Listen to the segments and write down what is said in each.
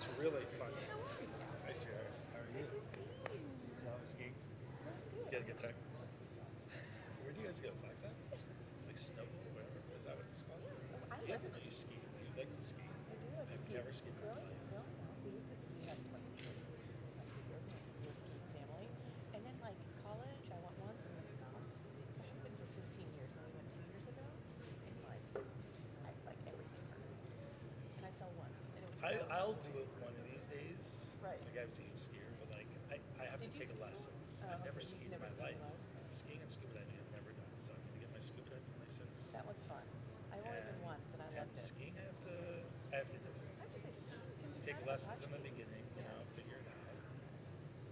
That's really funny. Nice to hear. How are you? Skiing? You had a good time? Where do you guys go? Flagstaff? Like snowball or whatever? Is that what it's called? Yeah, I didn't know you ski. You like to ski. I've never skied in my life. We used to ski like twice a year. We were ski family. And then like college, I went once and then stopped. So I haven't been for 15 years. And we went 2 years ago. And like, I like never skied. And I fell once. And it was I'll do it one of these days. right. Like I was a huge skier, but like I have to take lessons. I've never so skied in my life. Skiing and scuba diving I've never done, so I'm gonna get my scuba diving license. That one's fun. I've only been once and I loved it. Skiing I have to do it. I have to say, skiing can be Take kind of lessons in fun. the beginning, figure it out.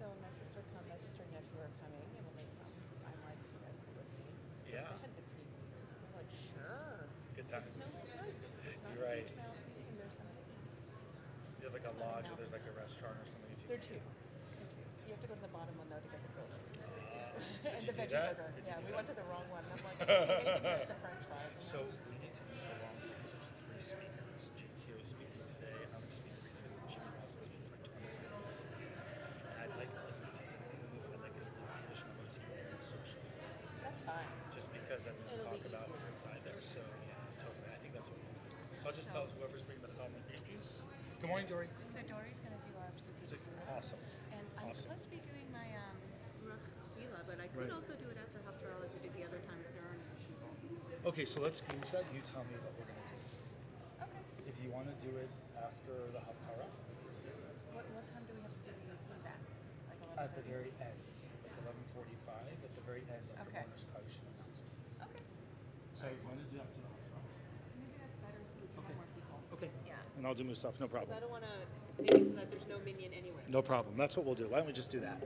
So my sister and nephew are coming, and when they come, I might you guys go with me. Yeah. I hadn't been skiing in years. I'm like, sure. Good times. It's not You're right. a huge mountain, and there's some. You have like a lodge or there's like a restaurant or something. If you There are two. You have to go to the bottom one though to get the grilled chicken. Did And you the do veggie that? burger. Did you Yeah, do we that? went to the wrong one. And I'm like, anything but the French fries. So we need to move along because there's 3 speakers. JTO is speaking today. I'm going to speak briefly. Jimmy Nelson speaking for 25 minutes. And I'd like us to, if he's going to move, I'd like us to do conditional motif and social. That's fine. Just because I'm going to It'll talk be about easier. what's inside there. So yeah, totally. I think that's what we'll do. So I'll just tell whoever's bringing the thumb and grape juice. Good morning, Dory. So Dory's going to do our It's Suzuki. like, awesome. And I'm Awesome. supposed to be doing my Ruach Tefillah, but I could Right. also do it after Haftarah like we did the other time if there aren't any people. Okay, so let's do that. You tell me what we're going to do. Okay. If you want to do it after the Haftarah, What time do we have to do the feedback? Like 11:30? at the very end, like 11:45, at the very end after Okay. Warner's Kaddish and announcements. Okay. So you want to do after the Haftarah? Maybe that's better so we can have more people. Okay. Yeah. And I'll do Musaf, no Because problem. I don't want to make it so that there's no minion anywhere. No problem. That's what we'll do. Why don't we just do that?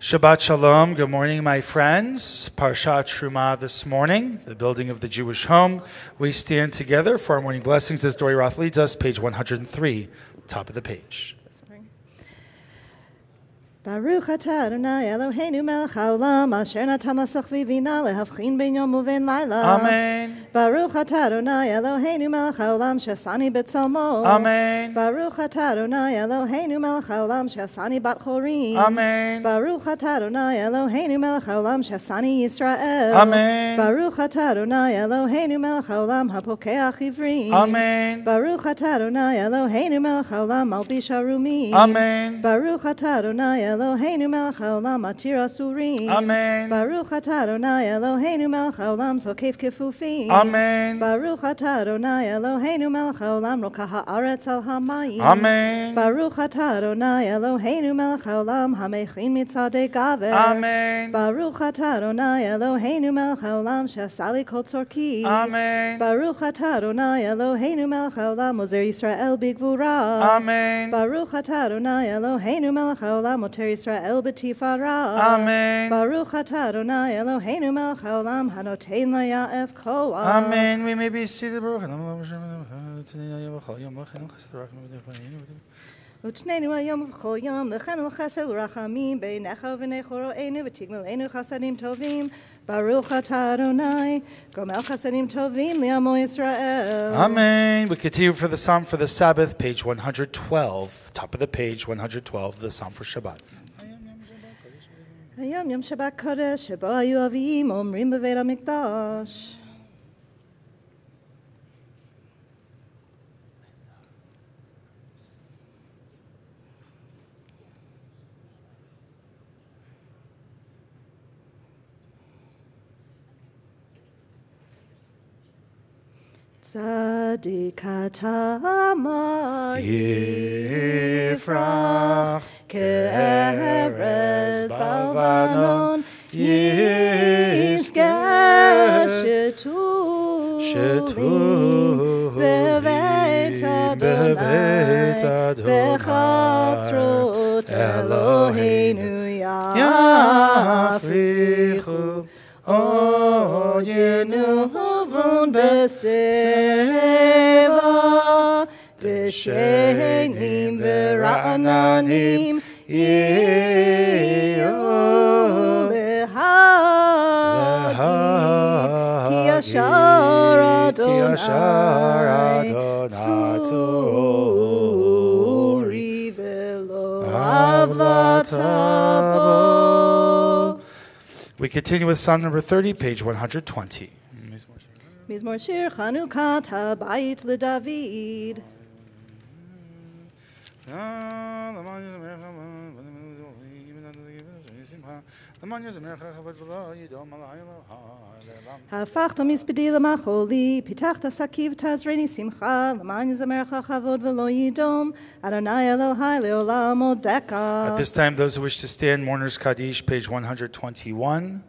Shabbat Shalom. Good morning, my friends. Parshat Truma this morning, the building of the Jewish home. We stand together for our morning blessings as Dory Roth leads us, page 103, top of the page. Baruch atah Adonai Eloheinu melech haolam asher natan lasachvi vina lehavchin ben yom uven laila. Amen. Baruch atah Adonai Eloheinu melech haolam shesani betzalmo. Amen. Baruch atah Adonai Eloheinu melech haolam shesani bat chorim. Amen. Baruch atah Adonai Eloheinu melech haolam shesani Yisrael. Amen. Baruch atah Adonai Eloheinu melech haolam hapokeach ivrim. Amen. Baruch atah Adonai Eloheinu melech haolam malbish harumim. Amen. Baruch atah Adonai Eloheinu melech haolam atir asurim. Amen. Baruch atah Adonai Eloheinu melech haolam zokef kefufim. Amen. Baruch atah Adonai Eloheinu melech haolam rokah haaretz al hamayim. Amen. Baruch atah Adonai Eloheinu melech haolam hamechin mitzadei gaver. Amen. Baruch atah Adonai Eloheinu melech haolam she'asali kol tzorki. Amen. Baruch atah Adonai Eloheinu melech haolam ozer Yisrael bigvura. Amen. Baruch atah Adonai Eloheinu melech haolam oter Yisrael b'tifara. Amen. Baruch atah Adonai Eloheinu melech haolam hanotein laya'ef koach. Amen. We may be seated. ותשננו היום ובכל יום, לכן חסד ורחמים בעיניך ובעיני חורואינו ותגמלנו חסדים טובים. ברוך אתה אדוני, גומל חסדים טובים לעמו ישראל. Amen. We continue for the Psalm for the Sabbath, page 112, top of the page 112, the Psalm for Shabbat. היום יום שבת קודש, שבו היו אביים אומרים בבית המקדש. צדיק אתה אמר יפרח כארז בלבנון יזכה שתולים בבית אדוני בחצרות אלוהינו יפריחו עוד ינובון בשיבה דשנים ורעננים יהיו להגים כי ישר Suri velo avlatabo. We continue with Psalm number 30, page 120. Mizmor Shir Chanukah Habayit LeDavid. הפכת מספדי למחולי, פיתחת שקיב תעזרני שמחה, למען יזמרך כבוד ולא ידום, אדוני אלוהי לעולם עודך. At this time, those who wish to stand, Mourners Kaddish, page 121.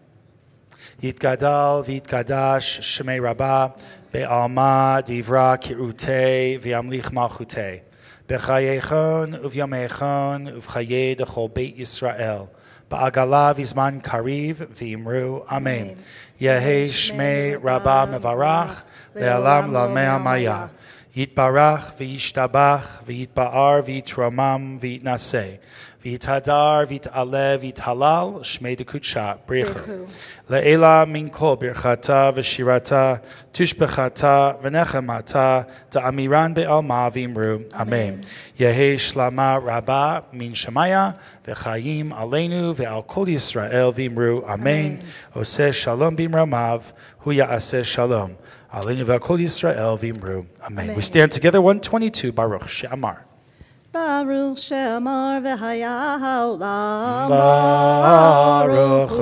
Yitgadal v'yitgadash shemei Rabbah be'alma divra kirutei v'yamlich malchutei b'chayechon uvyamechon uv'chayei dechol Beit Yisrael ba'agala v'zman kariv v'imru Amen. Yehei shmei Rabbah mevarach le'alam lalmei maya yitbarach v'yishtabach v'yitba'ar v'yitromam v'yitnaseh v'yitadar v'yit'aleh v'yithalal shmei dekutsha brichu le'ela min kol birchata v'shirata tushbechata v'nechemata da'amiran be'alma v'imru Amen. Yehei shlama Rabbah min shemaya v'chayim aleinu ve'al kol Yisrael v'imru Amen. Oseh shalom b'imramav hu ya'aseh shalom aleinu ve'al kol Yisrael v'imru Amen. We stand together 122 Baruch She'amar. Baruch She'amar v'haya ha'olam Baruch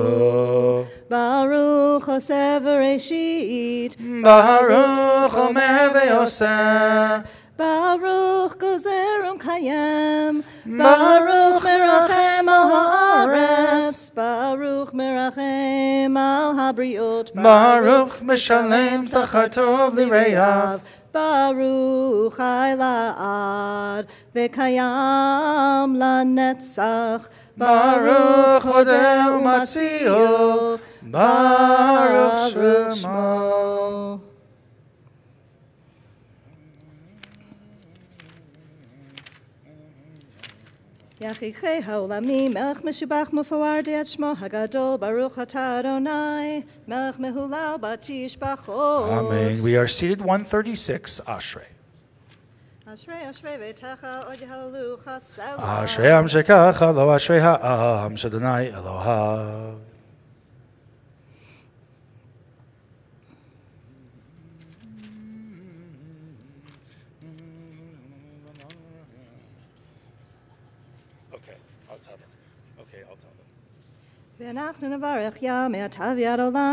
Baruch Oseh v'reshit Baruch Omer ve'oseh Baruch Gozer Kayem Baruch Merachem al haaretz Baruch Merachem al habriot Baruch Meshalem Zachar Tov Lireyav Baruch Haila'ad V'kayam lanetzach Baruch Hodeh Umatzio Baruch Shemo. Yachichei ha'olamim Melech meshubach mufawar de'at shmo hagadol Baruch atah Adonai Melech mehulal batish bachot. Amen. We are seated 136 Ashrei. Ashrei Ashrei ve'techa od yehalalu chasela. Ashrei am shekacha lo ashrei ha'am shadonai Elohav.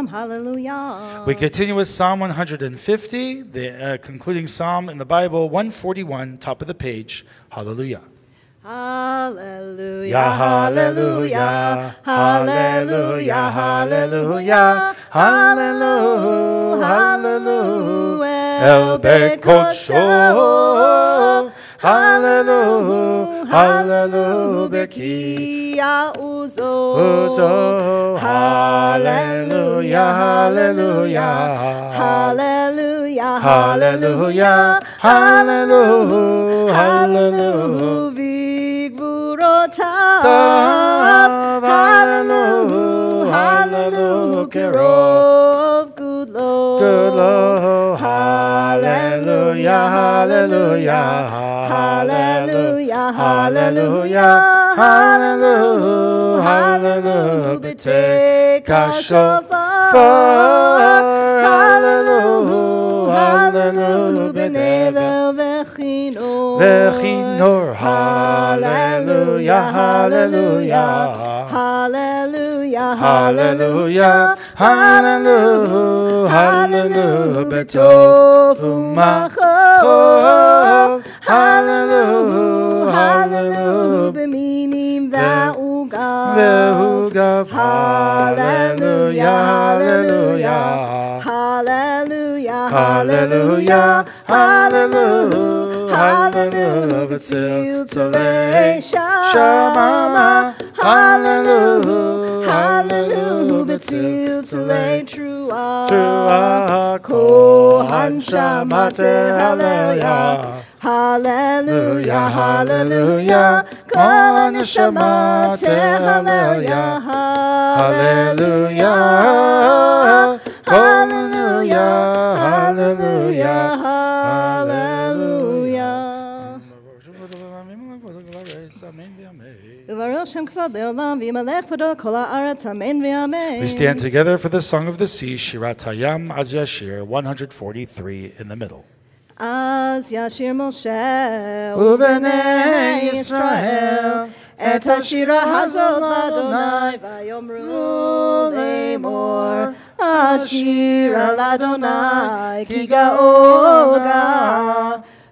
Hallelujah. We continue with Psalm 150, the concluding psalm in the Bible, 141, top of the page. Hallelujah. Hallelujah, hallelujah, hallelujah, hallelujah, hallelujah, hallelujah, El Bekodsho, hallelujah, hallelujah, Berkia Uzo, hallelujah, hallelujah, hallelujah, hallelujah, hallelujah, hallelujah, Vigvurotav, hallelujah, hallelujah, Kerov, good Lord, hallelujah, hallelujah, hallelujah, hallelujah, hallelujah, hallelujah, B'teka shofar, hallelujah, hallelujah, B'nevel v'chinor, hallelujah, hallelujah, hallelujah, hallelujah, hallelujah, hallelujah, B'tov u'machov, hallelujah, hallelujah, B'minim v'ugav, hallelujah, hallelujah, hallelujah, hallelujah, hallelujah, hallelujah, B'tziltzalei shamama, hallelujah, hallelujah, B'tziltzalei truah, kohan shamate, hallelujah, hallelujah, hallelujah, kohan shamate, hallelujah, hallelujah, hallelujah, hallelujah. v'chod le'olam v'yimalech v'dol kol ha'aretz amen v'amen. We stand together for the Song of the Sea, Shirat Hayam Az Yashir, 143 in the middle. Az yashir Moshe Uvenei Yisrael et hashira hazot l'Adonai vayomru le'mor Ashira l'Adonai ki ga'oga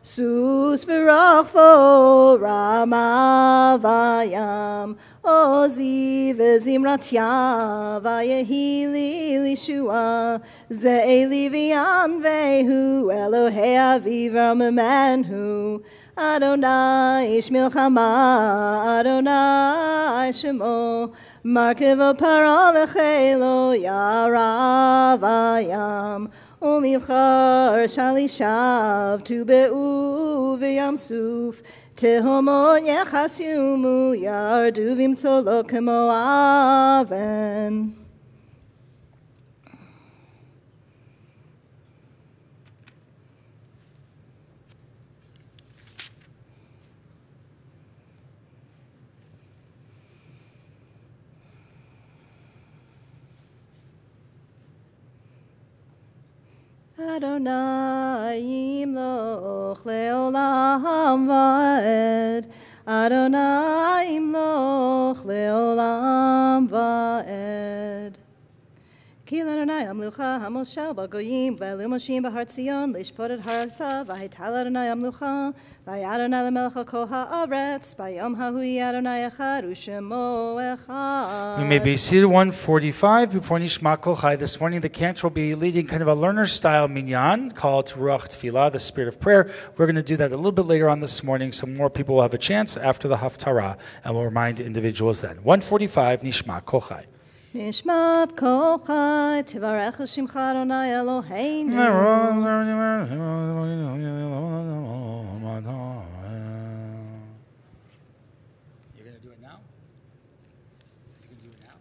sus v'rachvo rama vayam Ozi v'zimratya vayehi li lishua ze'eli v'yan vehu Elohei aviv ramamenhu Adonai ish milchama Adonai shemo Markevo para v'chelo yara vayam Umilchar shalishav tu be'u v'yam suf Tehomot yechasiumu yardu v'imtzolo kemo aven. Adonai yimloch leolam va'ed. Adonai yimloch leolam va'ed. Ki l'Adonai amlucha hamoshel b'goyim v'elu moshim b'har Tzion lishpot et harasa v'haital Adonai amlucha v'yadonai l'melech al kol ha'aretz b'yom hahu Adonai echad u'shemo echad. We may be seated 145 before Nishma Kol Chai. This morning the cantor will be leading kind of a learner-style minyan called Ruach Tefillah, the Spirit of Prayer. We're going to do that a little bit later on this morning, so more people will have a chance after the Haftarah, and we'll remind individuals then. 145 Nishma Kol Chai. Nishmat kol chai, tivarech l'shimcha Adonai Eloheinu. You're going to do it now? You can do it now.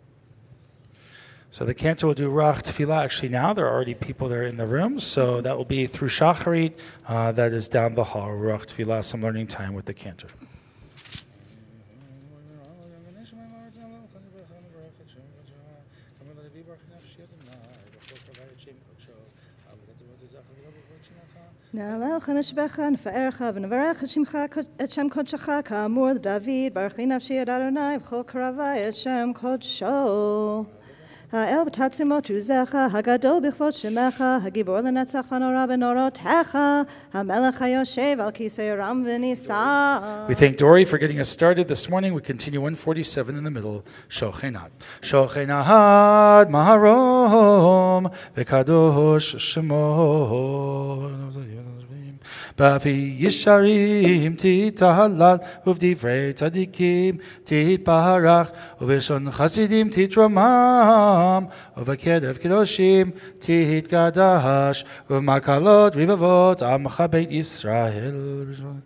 So the cantor will do Ruach Tefillah actually now. There are already people there in the room, so that will be through Shacharit, that is down the hall. Ruach Tefillah, some learning time with the cantor. נעלה לך נשבחך, נפארך ונברך את שם קודשך כאמור לדוד, ברכי נפשי את אדוני וכל קרבי את שם קודשו. האל בתעצומות עוזך, הגדול בכבוד שמך, הגיבור לנצח ונורא בנורותיך, המלך היושב על כיסא רם ונישא. We thank Dory for getting us started this morning. We continue 147 in the middle. Shochenat. Shochenat maharom v'kadosh shemo. Bavi yisharim titahalal uvdivrei tzadikim titparach uveshon chasidim titramam uvakedev kedoshim titgadash uvmakalot rivavot amcha beit Yisrael.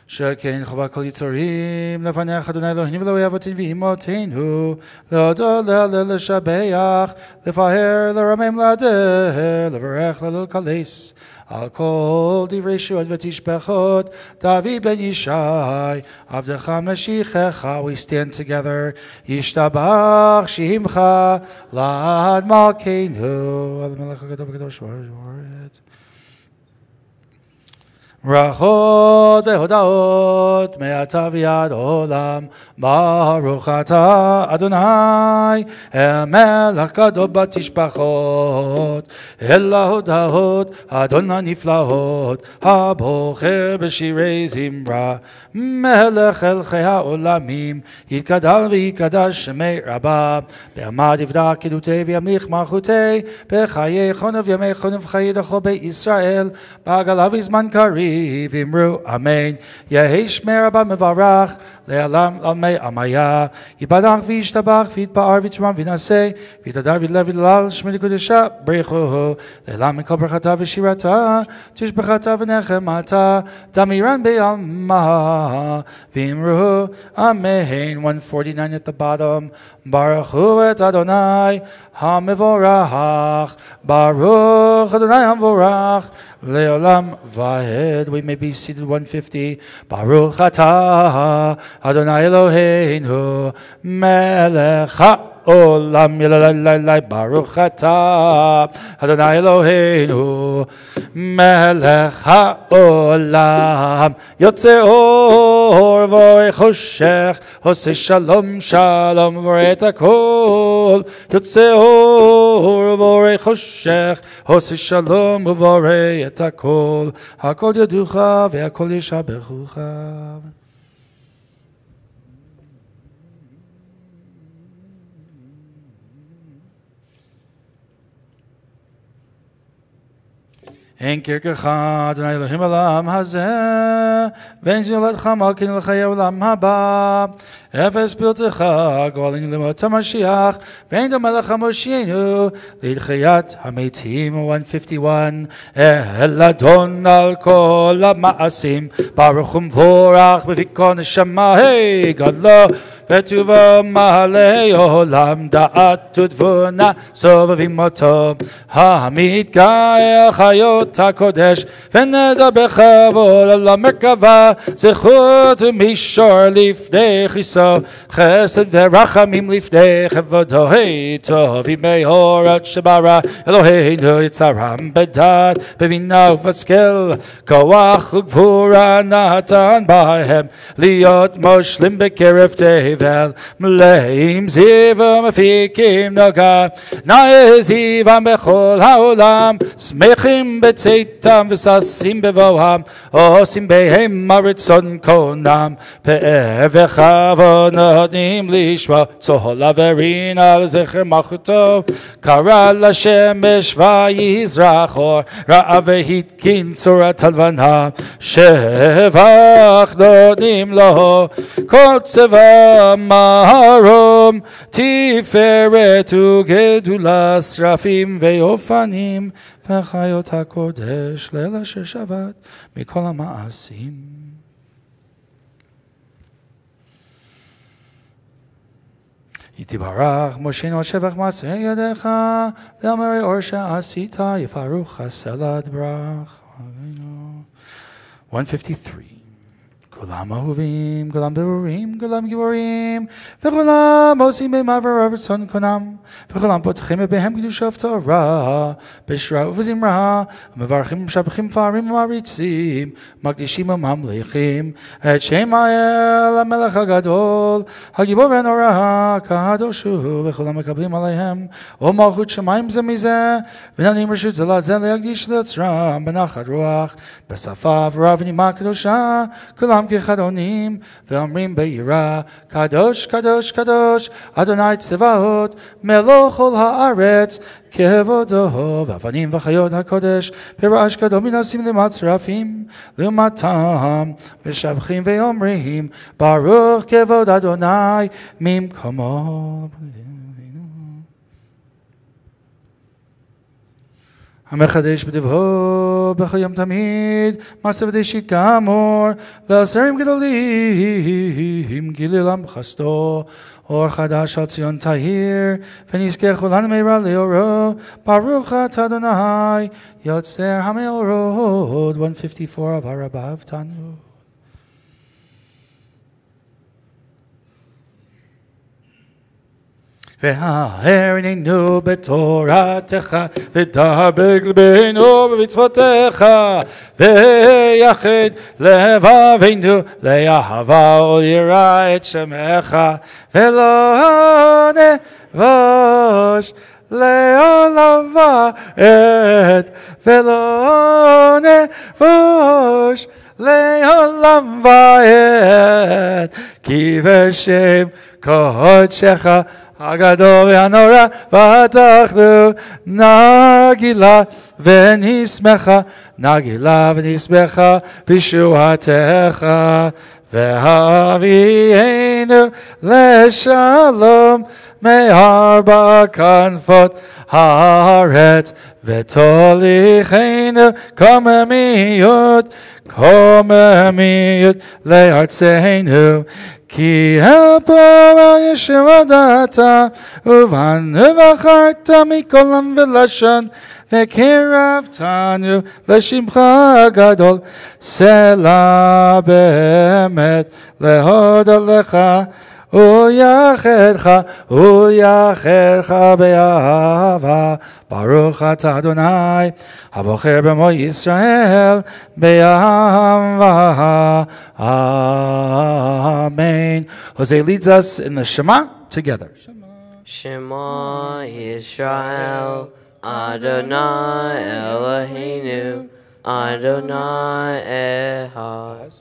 שכן חובה כל יצורים לפניך אדוני אלוהינו ואלוהי אבותינו ואמותינו להודות לשבח לפאר לרמם להדר לברך ללקלס על כל דברי שועות ותשבחות דוד בן ישי עבדך משיחך. We stand together ישתבח שמך לעד מלכנו על המלך הגדול והקדוש והארץ. ברכות והודאות מעתה ועד עולם. ברוך אתה אדוני המלך גדול בתשבחות אל ההודאות אדון הנפלאות הבוחר בשירי זמרה מלך מלכי העולמים יתגדל ויקדש שמי רבה בעמד יבדק עדותי וימליך מלכותי בחיי חונו וימי חונו וחיי דחו בישראל בעגלה בזמן קריב אמרו אמן. יהי שמי רבה מברך לעולם עלמי עמיה יבדח וישתבח ויתפאר ויתרומם וינשא ויתהדר וידלב וידלל שמי לקודשה ברכו לעולם מכל ברכתה ושירתה תשבחתה ונחמתה תמירן בעלמה ואמרו אמן. 149 at the bottom. ברכו את אדוני המבורך ברוך אדוני המבורך לעולם ועד. seated. We may be seated 150. Baruch atah Adonai Eloheinu melech haolam yalalai Baruch atah Adonai Eloheinu melech haolam yotze or vorei choshech hosei shalom shalom vorei et hakol yotze or vorei choshech hosei shalom vorei et hakol hakol yaducha ve'hakol yishabechucha. En kirkecha Adonai Elohim olam hazeh ven zilatcha malkin l'chayei olam haba efes piltecha go'alin limot HaMashiach ven do melech HaMoshienu l'chayat hametim 151 el Adon al kol ha'ma'asim baruch u'mvorach b'vikon neshama hey gadlo Vetuva Mahalei Olam Da'at Tudvuna Sovavim Oto Hamid Gael Chayot HaKodesh Veneda Bechavol Ala Merkava Zechut Mishor Lifnei Chiso Chesed Verachamim Lifnei Chavodo Hei Tovi Mehorat Shebara Eloheinu Yitzaram Bedat Bevina Uvaskil Koach Ugvura Natan Bahem Liot Moshlim Bekerev Tev Mleim zivam afikim noga Naezivam bechol haolam Smechim betzeitam v'sasim bevoham Osim behem maritzon konam Pe'er v'chavon nodim lishma Tzol averin al zecher machuto Kara l'shemesh v'yizrachor Ra'a v'hitkin tzurat halvana Shevach nodim lo Kol tzeva Maharom Tiferet Ugedula Srafim Veofanim Vechayot HaKodesh Leila Sheshavat Mikol HaMaasim. Yitibarach Mosheinu Shevach Matzeh Yadecha Ve'amari Or She'asita Yifaruch Haselad Brach 153 Kulam Ahuvim, Kulam Berurim, Kulam Giborim, V'kulam Osim B'mavar Rabbitson Konam, V'kulam Potchim Behem Kedushav Torah, B'shra Uv'zimra, Mevarchim Shabchim Farim Maritzim, Magdishim Mamlechim, Et Shemael HaMelech HaGadol, HaGibor HaNorah, Kahadoshu, V'kulam Mekablim Aleihem, O Malchut Shemaim Zemizeh, V'nanim Reshut Zelat Zel Yagdish Letzram, B'nachat Ruach, B'safav Ravnima Kedosha, Kulam Kechadonim, Ve'omrim Be'ira, Kadosh, Kadosh, Kadosh, Adonai Tzevaot, Meloch Ol Haaretz, Kevodo, V'avanim V'chayot HaKodesh, Perash Kadom Minasim L'matzrafim, L'matam, V'shabchim Ve'omrim, Baruch Kevod Adonai, Mimkomo. המחדש בדברו בכל יום תמיד, מעשה ודשית כאמור, ועשרים גדולים, גילילם בחסדו, אור חדש על ציון תהיר, ונזכה כולנו מהרה לאורו, ברוך אתה אדוני, יוצר המאורות, 154 of הרבב תנו. והערננו בתורתך ודבק לבנו במצוותיך ויחד לבבינו לאהבה וליראה את שמך ולא נבוש לעולם ועד ולא נבוש לעולם ועד כי בשם קודשך הגדול והנורא פתחנו נגילה ונשמחה נגילה ונשמחה בישועתך והביאנו לשלום מהר ארבע כנפות הארץ, ותוליכנו קוממיות לארצנו. כי אל פועל ישועתך, ובנו בחרת מכל עם ולשון, וקירבתנו לשמך הגדול. סלע באמת להודות לך, וליחדך באהבה. ברוך אתה אדוני, הבוחר במו ישראל באהבה. Amen. Jose leads us in the Shema together. Shema Yisrael, Adonai Eloheinu, Adonai Echad.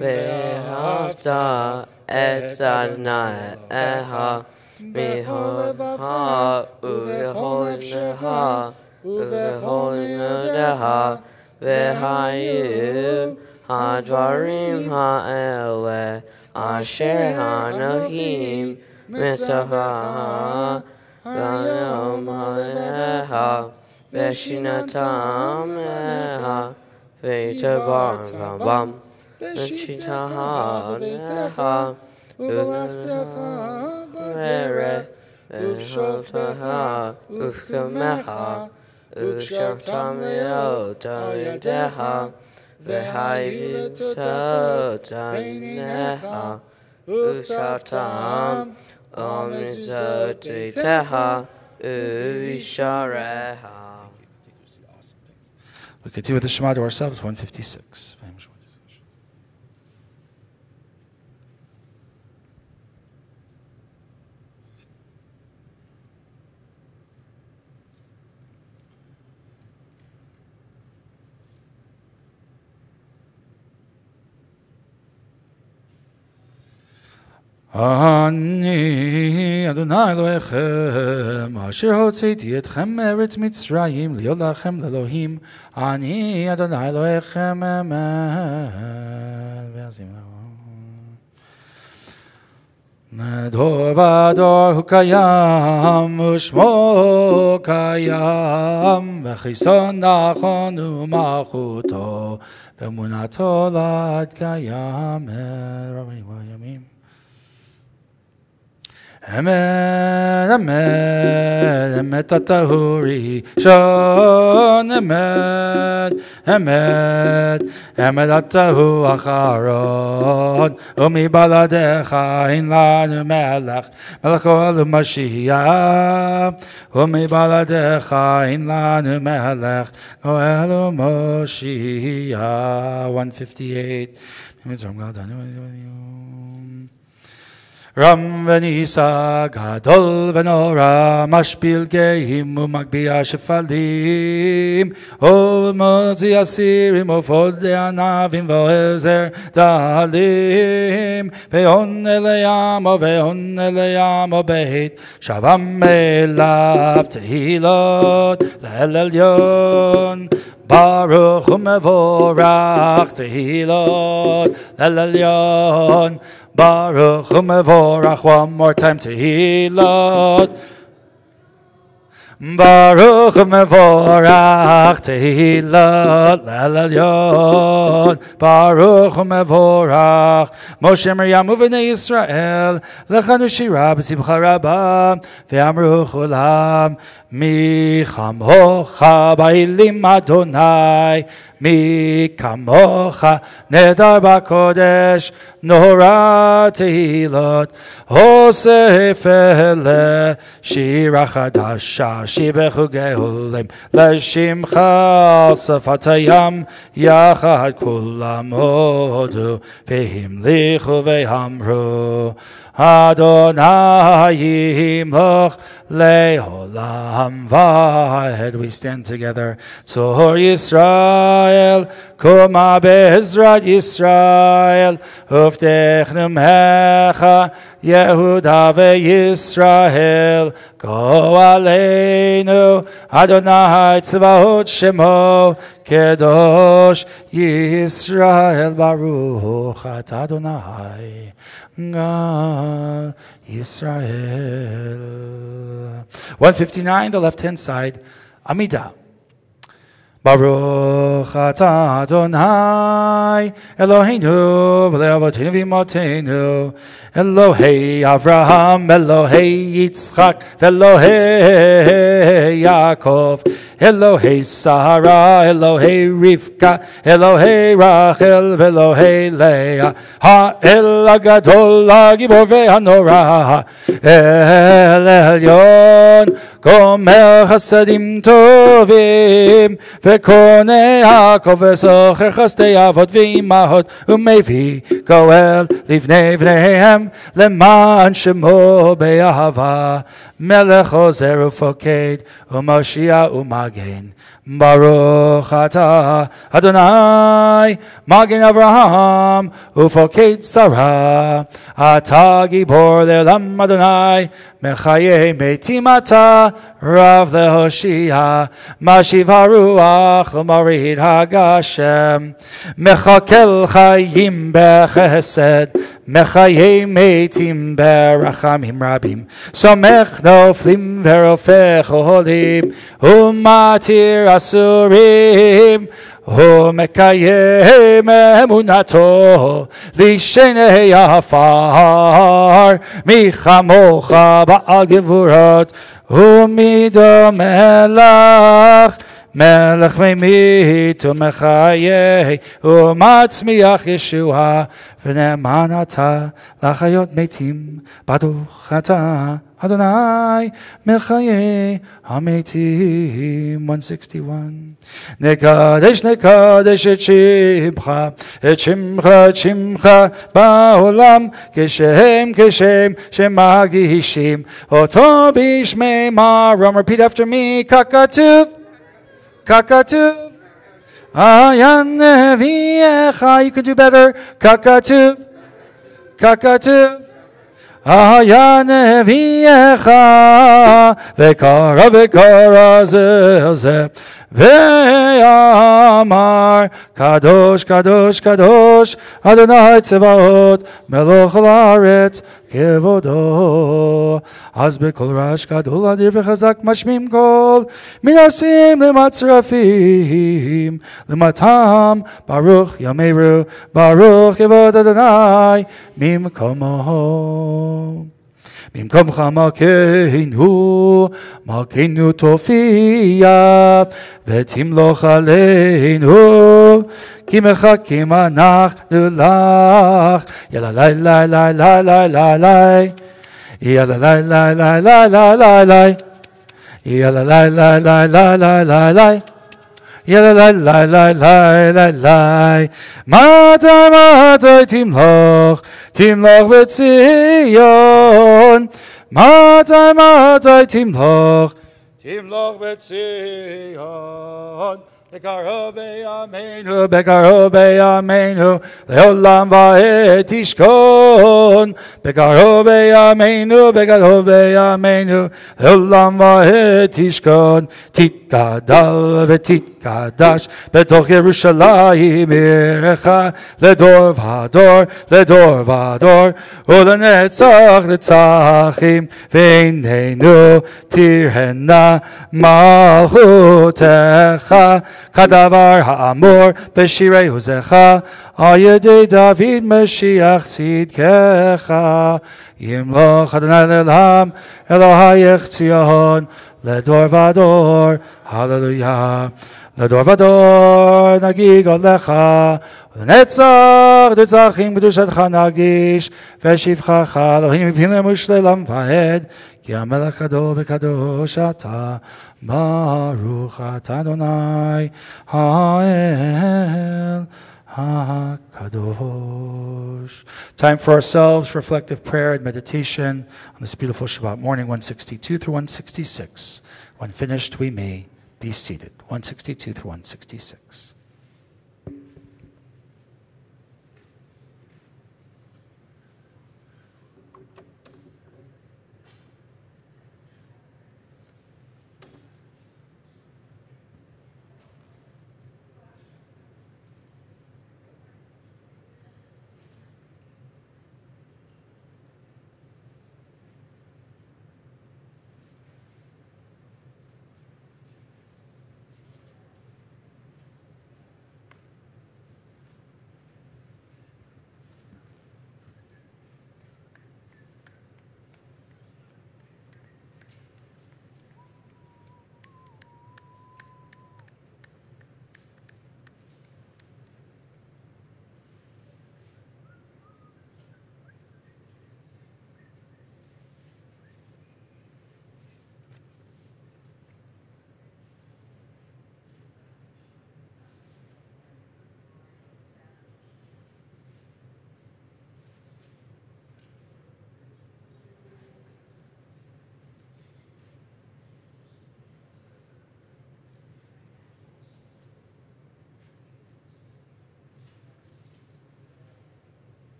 Ve'ahavta et Adonai Echad, michol levacha uvechol nefshecha uvechol nodecha, ve'hayu hadvarim ha'ele asher hanohim mitzvah v'ayom ha'lecha ve'shinatam lecha ve'itabar v'bam ve'chitaha lecha u'leftecha v'erech ve'sholtecha ufkamecha u'shaltam le'ota yadecha ve'hayvita beinecha u'shaltam omizotitecha u'isharecha. We continue with the Shema to ourselves, 156. אני אדוני אלוהיכם אשר הוצאתי אתכם מארץ מצרים להיות לכם לאלוהים. אני אדוני אלוהיכם דור ודור הוא קיים ושמו קיים, וחיסון נכון ומלכותו ואמונתו לעד קיימת רבי ימים. אמת, אמת, אמת אתה הוא ראשון, אמת, אמת, אמת אתה הוא אחרון, ומבלעדיך אין לנו מלך, מלך גואל ומשיח, ומבלעדיך אין לנו מלך, גואל ומשיח. 158. רם ונישא גדול ונורא, משפיל גאים ומגביה שפלים, ומוציא אסירים ופוד ענבים ועזר דלים, ועונה לימו בית שבם אליו תהילות לאל עליון. ברוך ומבורך תהילות לאל עליון. Baruch u'mevorach, one more time, tehilot. Baruch u'mevorach, tehilot le'el elyon. Baruch u'mevorach. Moshe Miriam u'vnei Yisrael lechanu shira b'simcha rabba ve'amru chulam mi chamocha ba'ilim Adonai mi kamocha nedar b'kodesh Nora tehilot Hosef ele shira chadasha shibechu gehulim l'shimcha safatayam yachad kulam hodu v'himlichu v'hamru Adonai yimloch le'olam va'ed. We stand together. Tzor Yisrael, Koma be'ezrat Yisrael, Uftech numecha Yehuda ve'Yisrael, Go Aleinu Adonai Tzvaot Shemo Kedosh Yisrael Baruch At Adonai Gal Yisrael. 159, the left-hand side, Amidah. Baruch atah Adonai Eloheinu v'le'avoteinu v'imotenu Elohei Avraham Elohei Yitzchak Elohei Yaakov Elohei Sarah Elohei Rivka Elohei Rachel Elohei Leah Ha'el Hagadol Hagibor ve'hanora El Elyon Gomer Chasadim Tovim V'konei Yaakov V'socher Chasdei Avot V'imahot U'mevi Goel Livnei V'neihem Leman Shemo Be'ahava Melech Ozer Ufoked U'Moshiach U'Magen Baruch atah Adonai Magen Avraham Ufoked Sarah Atah Gibor Le'olam Adonai Mechayei Metim Atah Rav Lehoshia Mashiv Haruach U'Marid Hagashem Mechakel Chayim Bechesed Mechayei Metim Berachamim Rabim Somech Noflim Verofech Oholim Umatir Asurim Umekayem Emunato Lishenei Afar Michamocha Ba'al Gevurot Umido Melach Melech Meimit Umechayei Umatzmiach Yeshua V'ne'eman Atah L'chayot Meitim Baruch Atah Adonai Mechayei HaMeitim. 161. Nekadesh Nekadesh Et Shimcha Ba'olam Keshem Keshem Shemagishim Oto Bishmei Maram. Repeat after me. Kakatuv Kakatuv Ayan Neviecha. You can do better. Kakatuv Kakatuv Aya Neviecha Vekara Vekara Zelze Ve'amar Kadosh Kadosh Kadosh Adonai Tzevaot Melech Haaretz Kevodo Az Bekol Rash Gadol Adir V'Chazak Mashmim Kol Minasim Lematzrafim Lematam Baruch Yameru Baruch Kevod Adonai Mimkomo Mimkomcha Malkeinu Tofia V'timloch Aleinu Ki mechakim anachnu lach Yalalai lai lai lai lai lai lai Yalalai lai lai lai lai lai lai Yalalai lai lai lai lai lai lai Yalalai lai lai lai lai lai Matai matai timloch b'Tzion Matai matai timloch b'Tzion Bekaro be'yameinu, bekaro be'yameinu, le'olam va'ed tishkon. Bekaro be'yameinu, le'olam va'ed tishkon. Titgadal v'titgadash, betoch Yerushalayim irecha, ledor v'ador, u'lenetzach netzachim, v'eineinu tirhena malchutecha. Kadavar ha'amor b'shirei huzecha Ayedei David Mashiach tzidkecha Yimloch Adonai le'olam Elohayech Tzion Ledor vador Hallelujah Ledor vador Nagig Olecha Netzach Netzachim Kedushatcha Nagish V'shivchacha Elohim V'hinem U'shlelam Va'ed Ki HaMelech Gadol v'Kadosh Ata Baruch Atah Adonai Ha'el HaKadosh. Time for ourselves, reflective prayer and meditation on this beautiful Shabbat morning, 162 through 166. When finished, we may be seated. 162 through 166.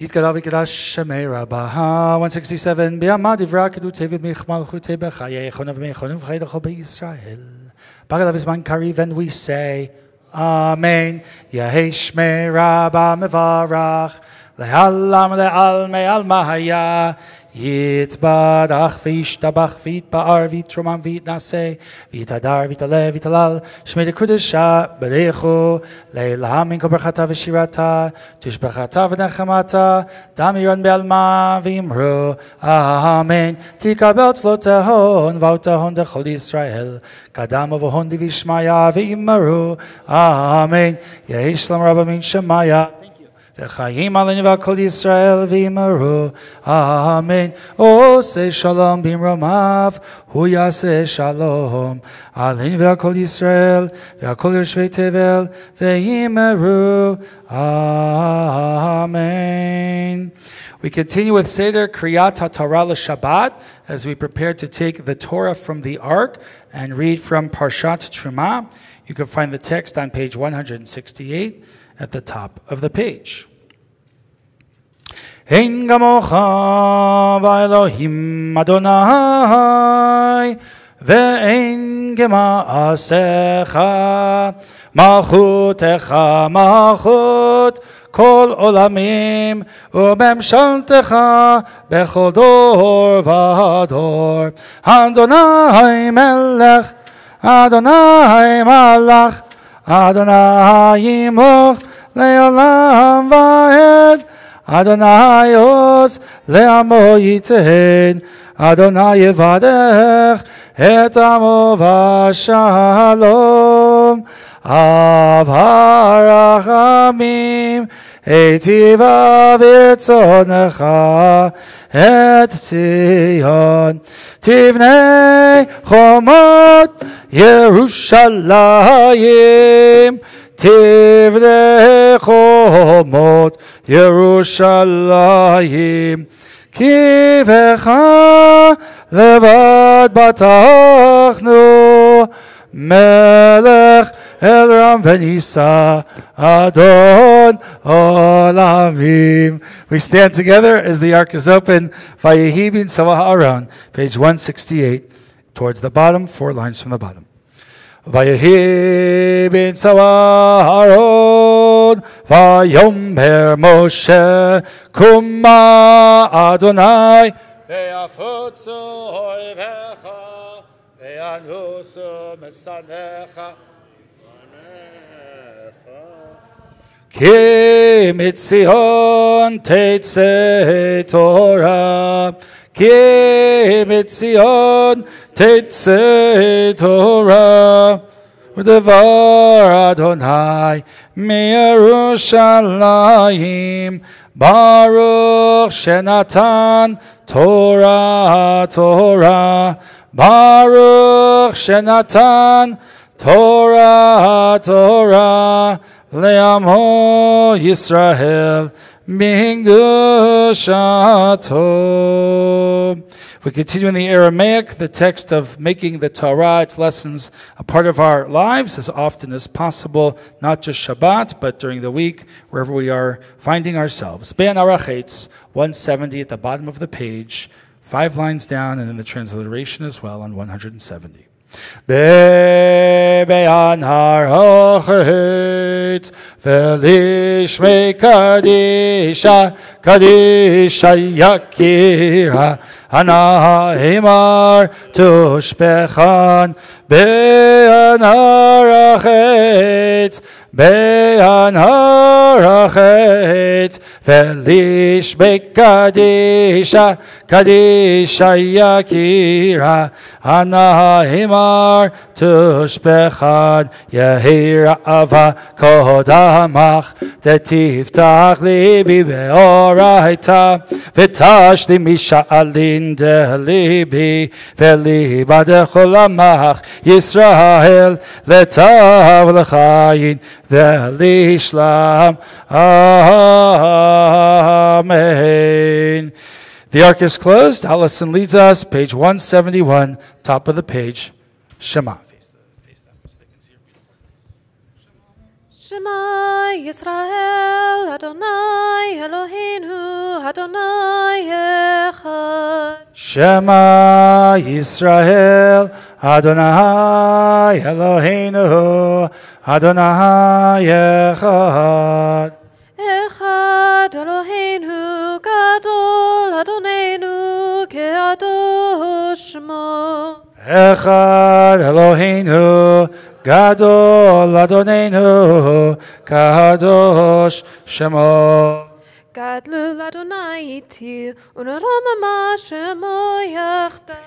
יתגלה ויקדש שמי רבה. 167. בימה דברה כדו תבד מלכותי בחיי חונה ומחונה וחיי לכל בישראל. בגלל בזמן קריב and we say, Amen. יהי שמי רבה מברך. לעלם לעלמי עלמיה. יתברך וישתבח ויתפאר ויתרומם ויתנשא ויתהדר ויתעלה ויתהלל שמי לקודשה בריחו לעילם מן כל ברכתה ושירתה תשבחתה ונחמתה דם ירן בעלמה ואמרו אמן תקבל צלותיהון ואותיהון דכל ישראל קדם ובהון דבשמיא ואמרו אמן יהי שלום רבה מן שמיא וחיים עלינו ועל כל ישראל ואמרו אמן עושה שלום במרומיו הוא יעשה שלום עלינו ועל כל ישראל ועל כל יושבי תבל ואמרו amen. We continue with Seder Kriyat HaTorah LeShabbat as we prepare to take the Torah from the Ark and read from Parshat Trumah. You can find the text on page 168 at the top of the page. Ein gamocha v'Elohim Adonai ve'ein gema'asecha malchutecha malchut kol olamim u'memshaltecha bechol dor v'ador Adonai melech Adonai malach Adonai yimoch le'olam va'ed Adonai os le'amo yitein Adonai yevadech et amo v'shalom av harachamim eitiva v'irtzonecha et Tzion tivnei chomot Yerushalayim tivnei chomot Yerushalayim kivecha levad batachnu melech el ram v'nisa adon olamim. We stand together as the ark is open. Vayehi bin Tzavah Aaron, page 168, towards the bottom, 4 lines from the bottom. Vayehi bin Tzavah Aaron, Vayomer Moshe, Kuma Adonai, Ve'afutzu oivecha, Ve'anusu mesanecha, Ki mitzion tetzei Torah, Ki mitzion tetzei Torah, U'devar Adonai miYerushalayim, Baruch shenatan Torah Torah, Baruch shenatan Torah Torah, Le'amo Yisrael Mingdushato. We continue in the Aramaic, the text of making the Torah, its lessons, a part of our lives as often as possible, not just Shabbat, but during the week, wherever we are finding ourselves. Be'an Arachetz, 170 at the bottom of the page, 5 lines down, and in the transliteration as well on 170. Be'an Arachetz, Velishmei Kadisha, Kadisha Yakira, Ana Himar Tushpechan, Be'an Arachetz, Be'an Arachetz, Velishmei Kadisha, Kadisha Yakira, Ana Himar Tushpechan, Yehira Ava Kodamach, Tetiftach Libi Be'oraita, V'tashli Misha'alin Delibi, V'liba Decholamach, Yisrael, Letav L'chayin, V'lishlam, Amen. The ark is closed. Allison leads us, page 171, top of the page, Shema. Shema Yisrael Adonai Eloheinu Adonai Echad. Shema Yisrael Adonai Eloheinu Adonai Echad. Echad Eloheinu Gadol Adonenu Keadosh Shmo. Echad Eloheinu Gadol Adonenu Kadosh Shemo. Gadlul Adonai iti Uneromama Shemo Yachda.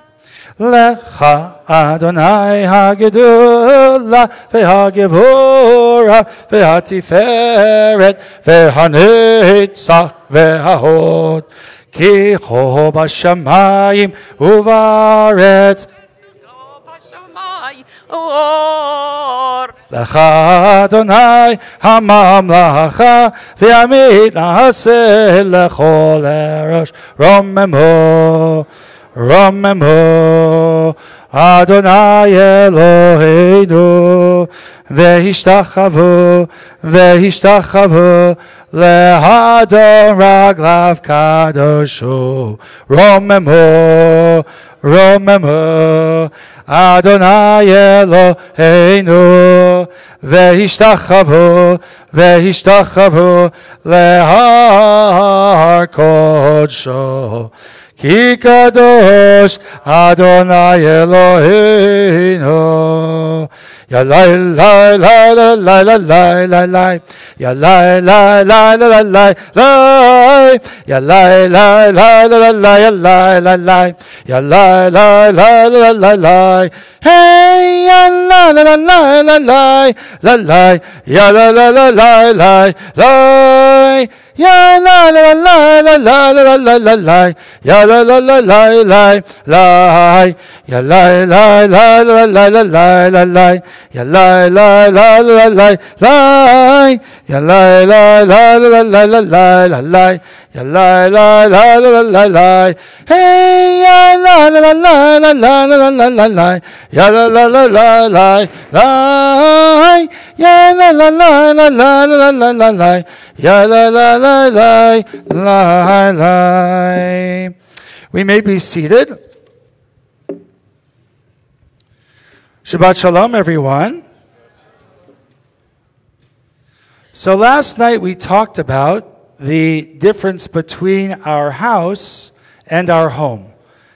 Lecha Adonai Hagedula V'Hagevura V'Hatiferet V'Hanetzach V'Hahod Ki Cho B'Shamayim Uvaretz Lecha Adonai Hamamlacha V'Yamid Na'aseh Lechol Erosh Romemo Romemo Adonai Eloheinu V'Hishtachavu V'Hishtachavu Lehadon Raglav Kadoshu Romemo Romemo Adonai Eloheinu V'Hishtachavu V'Hishtachavu Lehar Kodsho Ki Kadosh Adonai Eloheinu. Ya lai lai lai lai lai lai lai lai. Ya lai lai lai lai lai lai. Ya lai lai lai lai lai lai lai lai. Ya lai lai lai lai lai lai. Hey ya la la la la la la la la. Ya la la la la la la. Ya la la la la la la la la la. Ya la la la la la la. Ya la la la la la la la la la. Ya la la la la la la. Ya la la la la la la la la la. Ya la la la la la la. Hey ya la la la la la la la la la la. Ya la la la la la la. Ya la la la la la la la la la. Ya la la la la la la. We may be seated. Shabbat Shalom, everyone. So last night we talked about the difference between our house and our home.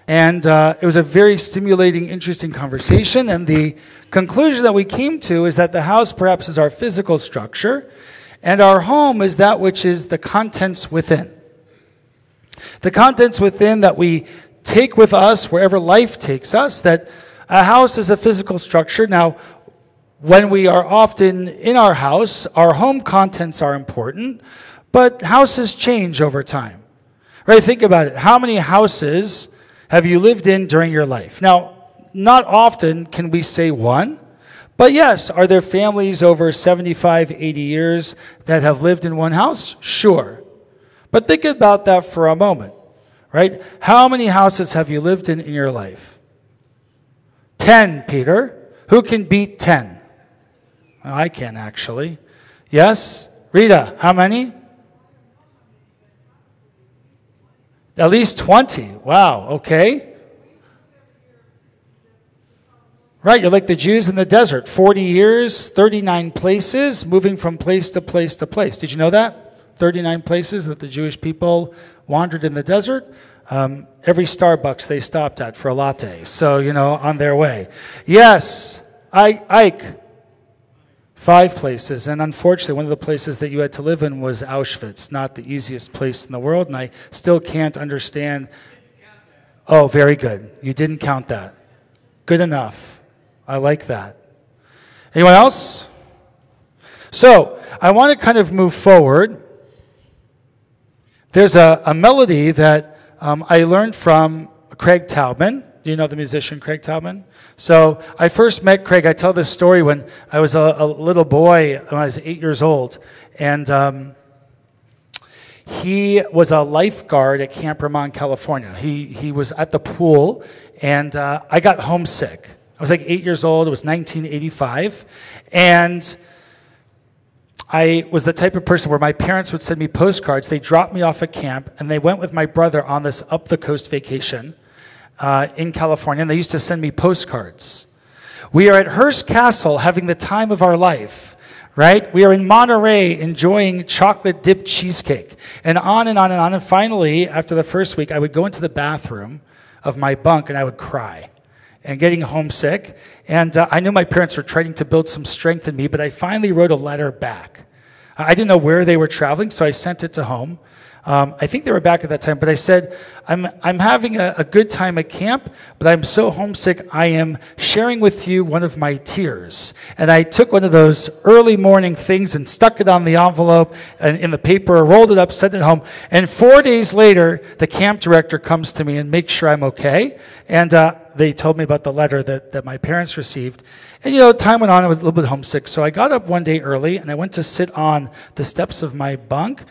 And it was a very stimulating, interesting conversation. And the conclusion that we came to is that the house perhaps is our physical structure, and our home is that which is the contents within. The contents within that we take with us wherever life takes us, that a house is a physical structure. Now, when we are often in our house, our home contents are important, but houses change over time. Right? Think about it. How many houses have you lived in during your life? Now, not often can we say one, but yes, are there families over 75, 80 years that have lived in one house? Sure. But think about that for a moment, right? How many houses have you lived in your life? 10, Peter. Who can beat 10? Well, I can, actually. Yes? Rita, how many? At least 20. Wow, okay. Right, you're like the Jews in the desert. 40 years, 39 places, moving from place to place to place. Did you know that? 39 places that the Jewish people wandered in the desert. Every Starbucks they stopped at for a latte. So, on their way. Yes, Ike. 5 places. And unfortunately, one of the places that you had to live in was Auschwitz. Not the easiest place in the world. And I still can't understand. Oh, very good. You didn't count that. Good enough. I like that. Anyone else? So, I want to kind of move forward. There's a melody that I learned from Craig Taubman. Do you know the musician Craig Taubman? So, I first met Craig. I tell this story when I was a little boy, when I was 8 years old. And he was a lifeguard at Camp Ramon, California. He was at the pool, and I got homesick. I was like 8 years old. It was 1985. And I was the type of person where my parents would send me postcards. They dropped me off at camp, and they went with my brother on this up-the-coast vacation in California, and they used to send me postcards. We are at Hearst Castle having the time of our life, right? We are in Monterey enjoying chocolate-dipped cheesecake, and on and on and on. And finally, after the first week, I would go into the bathroom of my bunk, and I would cry and getting homesick. And I knew my parents were trying to build some strength in me, but I finally wrote a letter back. I didn't know where they were traveling, so I sent it to home. I think they were back at that time, but I said, I'm having a good time at camp, but I'm so homesick, I am sharing with you one of my tears. And I took one of those early morning things and stuck it on the envelope and in the paper, rolled it up, sent it home. And 4 days later, the camp director comes to me and makes sure I'm okay. And they told me about the letter that my parents received. And, time went on, I was a little bit homesick. So I got up one day early, and I went to sit on the steps of my bunk.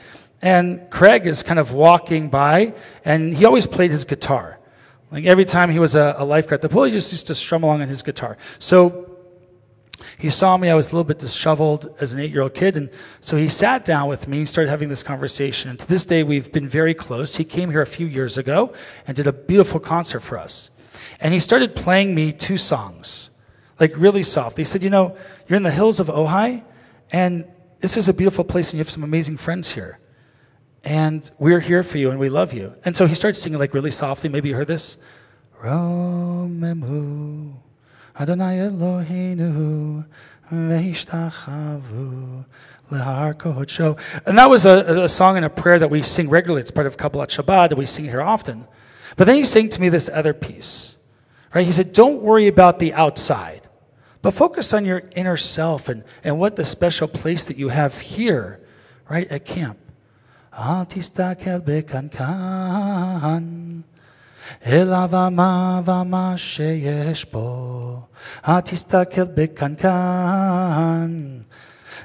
And Craig is kind of walking by, and he always played his guitar. Like every time he was a lifeguard at the pool, he just used to strum along on his guitar. So he saw me, I was a little bit disheveled as an 8-year-old kid, and so he sat down with me and started having this conversation. And to this day, we've been very close. He came here a few years ago and did a beautiful concert for us. And he started playing me 2 songs, like really soft. He said, you're in the hills of Ojai, and this is a beautiful place, and you have some amazing friends here. And we're here for you, and we love you. And so he started singing like really softly. Maybe you heard this. Romemu Adonai Eloheinu ve'ishtachavu lehar kodesh. And that was a song and a prayer that we sing regularly. It's part of Kabbalat Shabbat, that we sing here often. But then he sang to me this other piece. Right? He said, don't worry about the outside, but focus on your inner self and what the special place that you have here, right, at camp. אל תסתכל בקנקן, אלא ומה שיש בו. אל תסתכל בקנקן,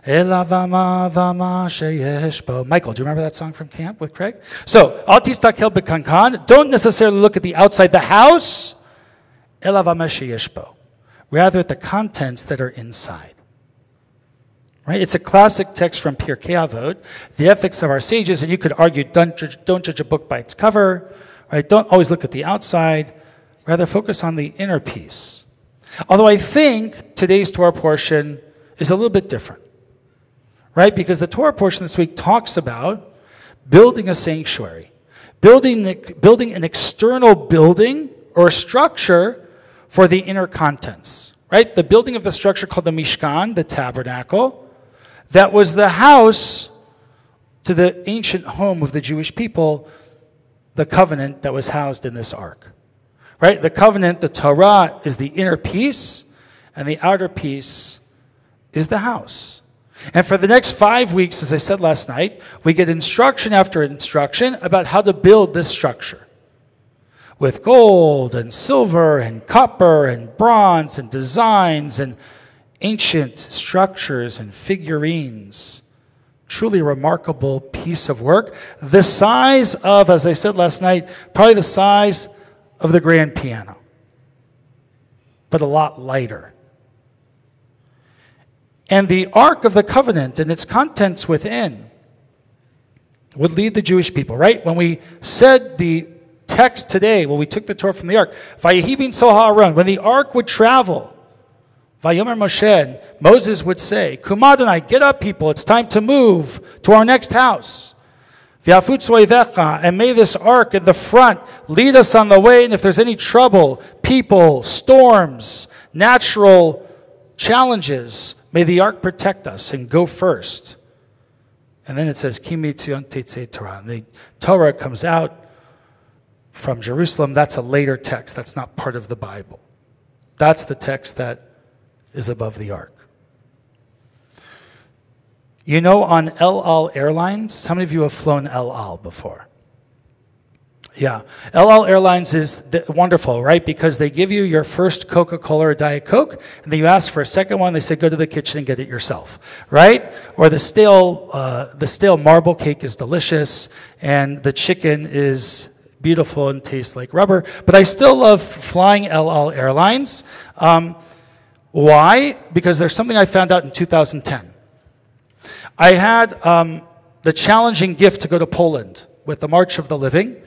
אלא ומה שיש בו. Michael, do you remember that song from camp with Craig? So, אל תסתכל בקנקן, don't necessarily look at the outside, the house, אלא ומה שיש בו. Rather at the contents that are inside. Right? It's a classic text from Pirkei Avot, the ethics of our sages, and you could argue, don't judge a book by its cover, right? Don't always look at the outside, rather focus on the inner piece. Although I think today's Torah portion is a little bit different, right? Because the Torah portion this week talks about building a sanctuary, building an external building or structure for the inner contents, right? The building of the structure called the Mishkan, the tabernacle, that was the house to the ancient home of the Jewish people, the covenant that was housed in this ark. Right? The covenant, the Torah, is the inner piece, and the outer piece is the house. And for the next 5 weeks, as I said last night, we get instruction after instruction about how to build this structure. With gold and silver and copper and bronze and designs and ancient structures and figurines. Truly remarkable piece of work. The size of, as I said last night, probably the size of the grand piano, but a lot lighter. And the Ark of the Covenant and its contents within would lead the Jewish people, right? When we said the text today, when we took the Torah from the Ark, Vayehi bin Sol ha'aron, when the Ark would travel, Vayomer Moshe, Moses would say, Kumadonai, get up people, it's time to move to our next house. And may this ark in the front lead us on the way, and if there's any trouble, people, storms, natural challenges, may the ark protect us and go first. And then it says, Kimi Tzion Tetzei Torah. And the Torah comes out from Jerusalem. That's a later text. That's not part of the Bible. That's the text that is above the ark. On El Al Airlines, how many of you have flown El Al before? Yeah. El Al Airlines is wonderful, right? Because they give you your first Coca-Cola or Diet Coke, and then you ask for a second one, they say, go to the kitchen and get it yourself, right? Or the stale marble cake is delicious, and the chicken is beautiful and tastes like rubber. But I still love flying El Al Airlines. Why? Because there's something I found out in 2010. I had the challenging gift to go to Poland with the March of the Living.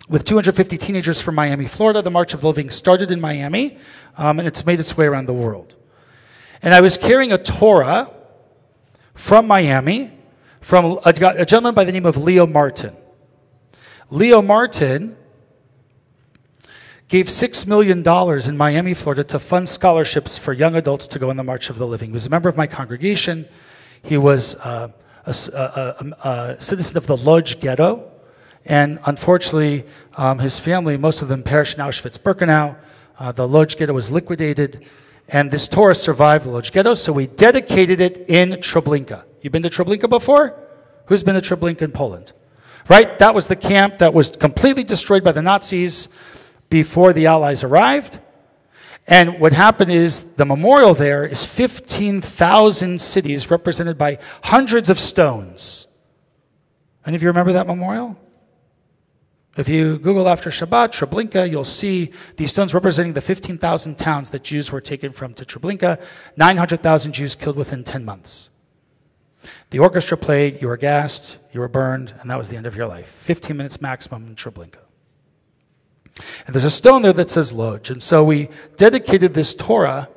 With 250 teenagers from Miami, Florida. The March of the Living started in Miami, and it's made its way around the world. And I was carrying a Torah from Miami, from a gentleman by the name of Leo Martin. Leo Martin gave $6 million in Miami, Florida to fund scholarships for young adults to go on the March of the Living. He was a member of my congregation. He was a citizen of the Lodz ghetto. And unfortunately, his family, most of them perished in Auschwitz-Birkenau. The Lodz ghetto was liquidated. And this Torah survived the Lodz ghetto, so we dedicated it in Treblinka. You been to Treblinka before? Who's been to Treblinka in Poland? Right? That was the camp that was completely destroyed by the Nazis before the Allies arrived. And what happened is the memorial there is 15,000 cities represented by hundreds of stones. Any of you remember that memorial? If you Google after Shabbat, Treblinka, you'll see these stones representing the 15,000 towns that Jews were taken from to Treblinka. 900,000 Jews killed within 10 months. The orchestra played, you were gassed, you were burned, and that was the end of your life. 15 minutes maximum in Treblinka. And there's a stone there that says Lodz. And so we dedicated this Torah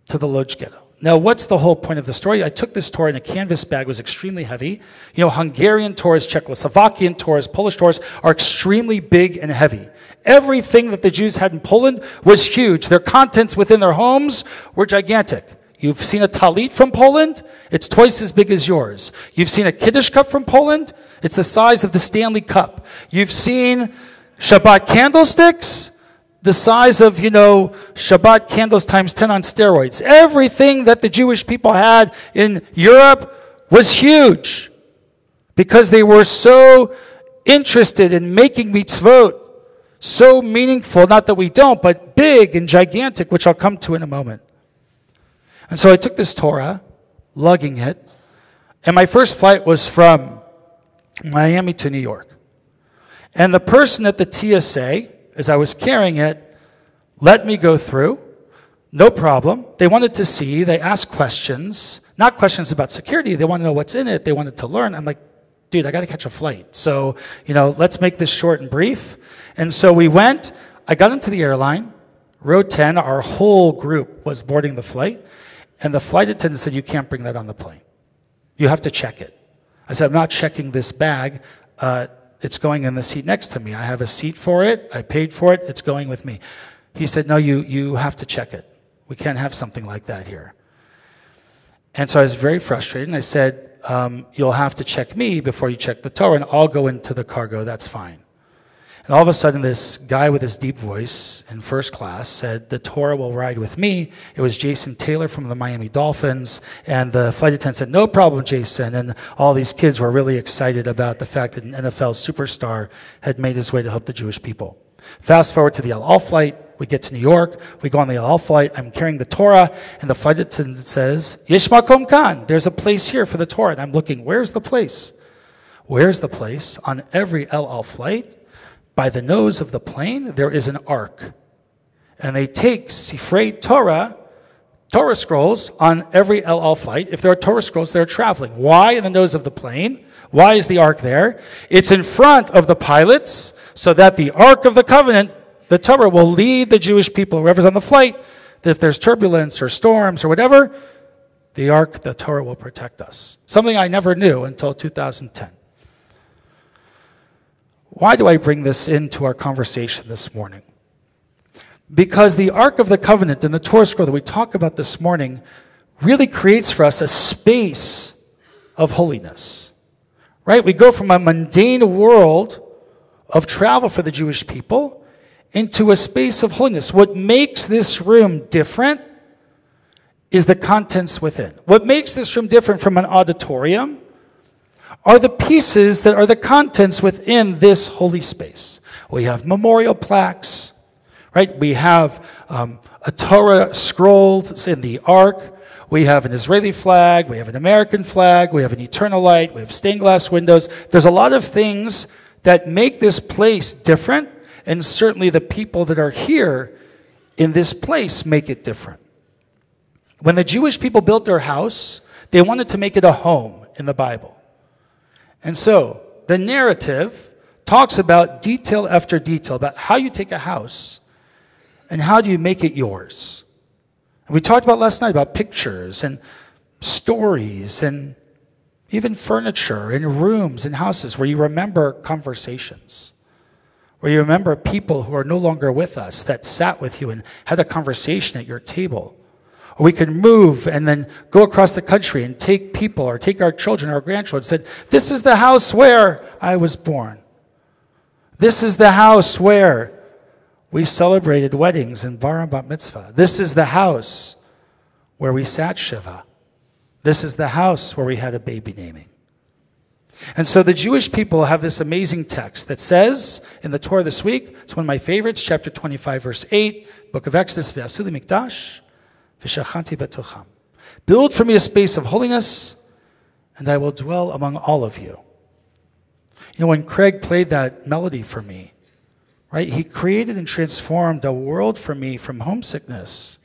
to the Lodz ghetto. Now, what's the whole point of the story? I took this Torah in a canvas bag. It was extremely heavy. You know, Hungarian Torahs, Czechoslovakian Torahs, Polish Torahs are extremely big and heavy. Everything that the Jews had in Poland was huge. Their contents within their homes were gigantic. You've seen a talit from Poland? It's twice as big as yours. You've seen a Kiddush cup from Poland? It's the size of the Stanley Cup. You've seen Shabbat candlesticks? The size of, Shabbat candles times 10 on steroids. Everything that the Jewish people had in Europe was huge because they were so interested in making mitzvot so meaningful, not that we don't, but big and gigantic, which I'll come to in a moment. And so I took this Torah, lugging it, and my first flight was from Miami to New York. And the person at the TSA, as I was carrying it, let me go through, no problem. They wanted to see, they asked questions, not questions about security, they want to know what's in it, they wanted to learn. I'm like, dude, I got to catch a flight. So, let's make this short and brief. And so we went, I got into the airline, row 10, our whole group was boarding the flight, and the flight attendant said, you can't bring that on the plane. You have to check it. I said, I'm not checking this bag. It's going in the seat next to me. I have a seat for it. I paid for it. It's going with me. He said, no, you have to check it. We can't have something like that here. And so I was very frustrated. And I said, you'll have to check me before you check the Torah, and I'll go into the cargo. That's fine. And all of a sudden, this guy with his deep voice in first class said, the Torah will ride with me. It was Jason Taylor from the Miami Dolphins. And the flight attendant said, no problem, Jason. And all these kids were really excited about the fact that an NFL superstar had made his way to help the Jewish people. Fast forward to the El Al flight. We get to New York. We go on the El Al flight. I'm carrying the Torah. And the flight attendant says, Yesh makom kan. There's a place here for the Torah. And I'm looking, where's the place? Where's the place? On every El Al flight, by the nose of the plane, there is an ark. And they take Sifrei Torah scrolls on every El Al flight. If there are Torah scrolls, they're traveling. Why in the nose of the plane? Why is the ark there? It's in front of the pilots so that the Ark of the Covenant, the Torah, will lead the Jewish people, whoever's on the flight, that if there's turbulence or storms or whatever, the ark, the Torah, will protect us. Something I never knew until 2010. Why do I bring this into our conversation this morning? Because the Ark of the Covenant and the Torah scroll that we talk about this morning really creates for us a space of holiness. Right? We go from a mundane world of travel for the Jewish people into a space of holiness. What makes this room different is the contents within. What makes this room different from an auditorium are the pieces that are the contents within this holy space. We have memorial plaques, right? We have a Torah scroll in the ark. We have an Israeli flag. We have an American flag. We have an eternal light. We have stained glass windows. There's a lot of things that make this place different, and certainly the people that are here in this place make it different. When the Jewish people built their house, they wanted to make it a home in the Bible. And so the narrative talks about detail after detail about how you take a house and how do you make it yours. And we talked about last night about pictures and stories and even furniture and rooms and houses where you remember conversations, where you remember people who are no longer with us that sat with you and had a conversation at your table. Or we could move and then go across the country and take people or take our children or our grandchildren and said, this is the house where I was born. This is the house where we celebrated weddings and bar and bat mitzvah. This is the house where we sat Shiva. This is the house where we had a baby naming. And so the Jewish people have this amazing text that says in the Torah this week, it's one of my favorites, chapter 25, verse 8, book of Exodus, V'asu li mikdash, v'shachanti betocham. Build for me a space of holiness, and I will dwell among all of you. You know, when Craig played that melody for me, right, he created and transformed a world for me from homesickness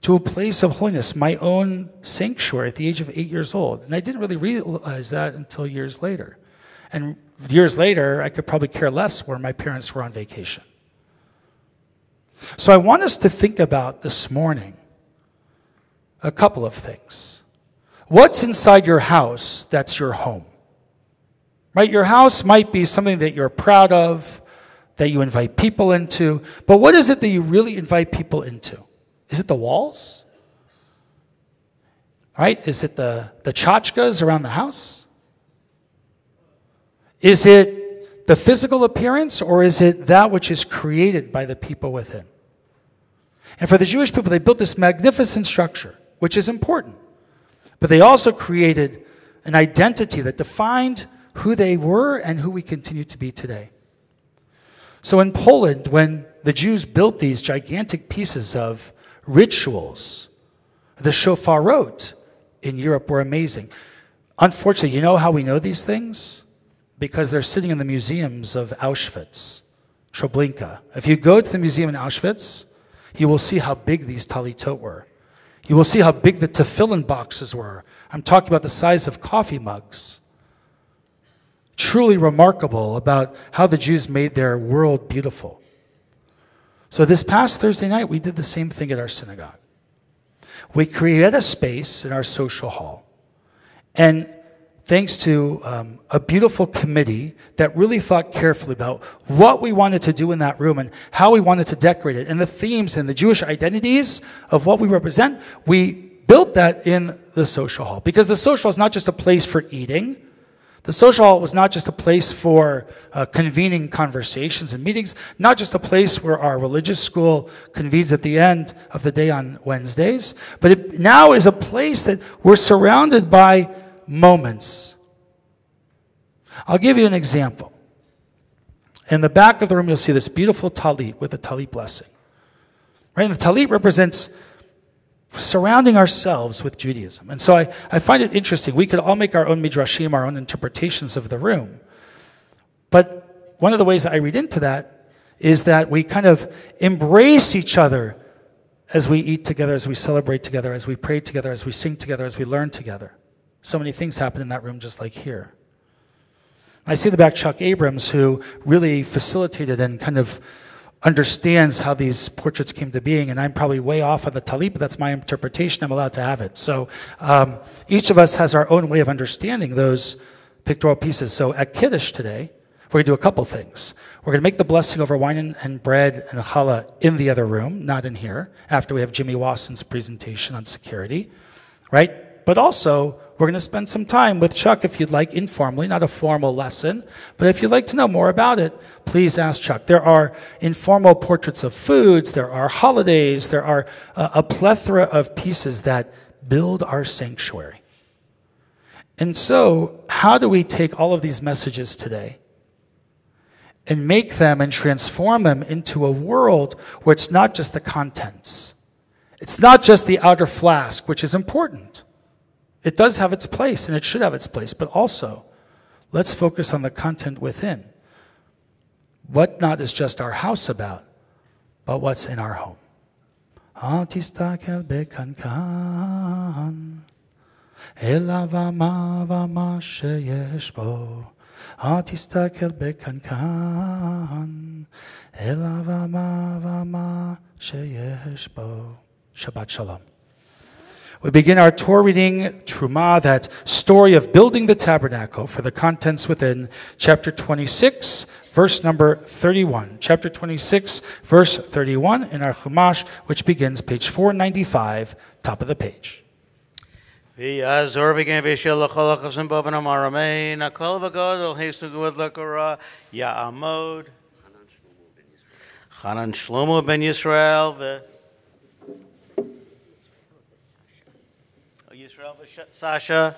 to a place of holiness, my own sanctuary at the age of 8 years old. And I didn't really realize that until years later. And years later, I could probably care less where my parents were on vacation. So I want us to think about this morning a couple of things. What's inside your house that's your home? Right? Your house might be something that you're proud of, that you invite people into, but what is it that you really invite people into? Is it the walls? Right? Is it the tchotchkes around the house? Is it the physical appearance, or is it that which is created by the people within? And for the Jewish people, they built this magnificent structure, which is important. But they also created an identity that defined who they were and who we continue to be today. So in Poland, when the Jews built these gigantic pieces of rituals, the shofarot in Europe were amazing. Unfortunately, you know how we know these things? Because they're sitting in the museums of Auschwitz, Treblinka. If you go to the museum in Auschwitz, you will see how big these talitot were. You will see how big the tefillin boxes were. I'm talking about the size of coffee mugs. Truly remarkable about how the Jews made their world beautiful. So this past Thursday night, we did the same thing at our synagogue. We created a space in our social hall. And thanks to a beautiful committee that really thought carefully about what we wanted to do in that room and how we wanted to decorate it and the themes and the Jewish identities of what we represent, we built that in the social hall. Because the social hall is not just a place for eating. The social hall was not just a place for convening conversations and meetings, not just a place where our religious school convenes at the end of the day on Wednesdays, but it now is a place that we're surrounded by moments. I'll give you an example. In the back of the room, you'll see this beautiful talit with a talit blessing. Right? And the talit represents surrounding ourselves with Judaism. And so I find it interesting. We could all make our own midrashim, our own interpretations of the room. But one of the ways I read into that is that we kind of embrace each other as we eat together, as we celebrate together, as we pray together, as we sing together, as we learn together. So many things happen in that room just like here. I see in the back Chuck Abrams, who really facilitated and kind of understands how these portraits came to being, and I'm probably way off on the talit, but that's my interpretation. I'm allowed to have it. So each of us has our own way of understanding those pictorial pieces. So at Kiddush today, we're going to do a couple things. We're going to make the blessing over wine and bread and challah in the other room, not in here, after we have Jimmy Wasson's presentation on security, right? But also, we're going to spend some time with Chuck, if you'd like, informally, not a formal lesson. But if you'd like to know more about it, please ask Chuck. There are informal portraits of foods. There are holidays. There are a plethora of pieces that build our sanctuary. And so, how do we take all of these messages today and make them and transform them into a world where it's not just the contents? It's not just the outer flask, which is important. It does have its place, and it should have its place, but also, let's focus on the content within. What not is just our house about, but what's in our home. אל תסתכל בקנקן, אלא ומה שיש בו. אל תסתכל בקנקן, אלא ומה שיש בו. Shabbat Shalom. We begin our Torah reading, Truma, that story of building the tabernacle, for the contents within chapter 26, verse number 31. Chapter 26, verse 31 in our Chumash, which begins page 495, top of the page. ויעזור וישל לכל הכבשים באופן המרמי, הכל וגודל הסתגרות לקורה, יעמוד. חנן שלמה בן ישראל ישראל וסשה.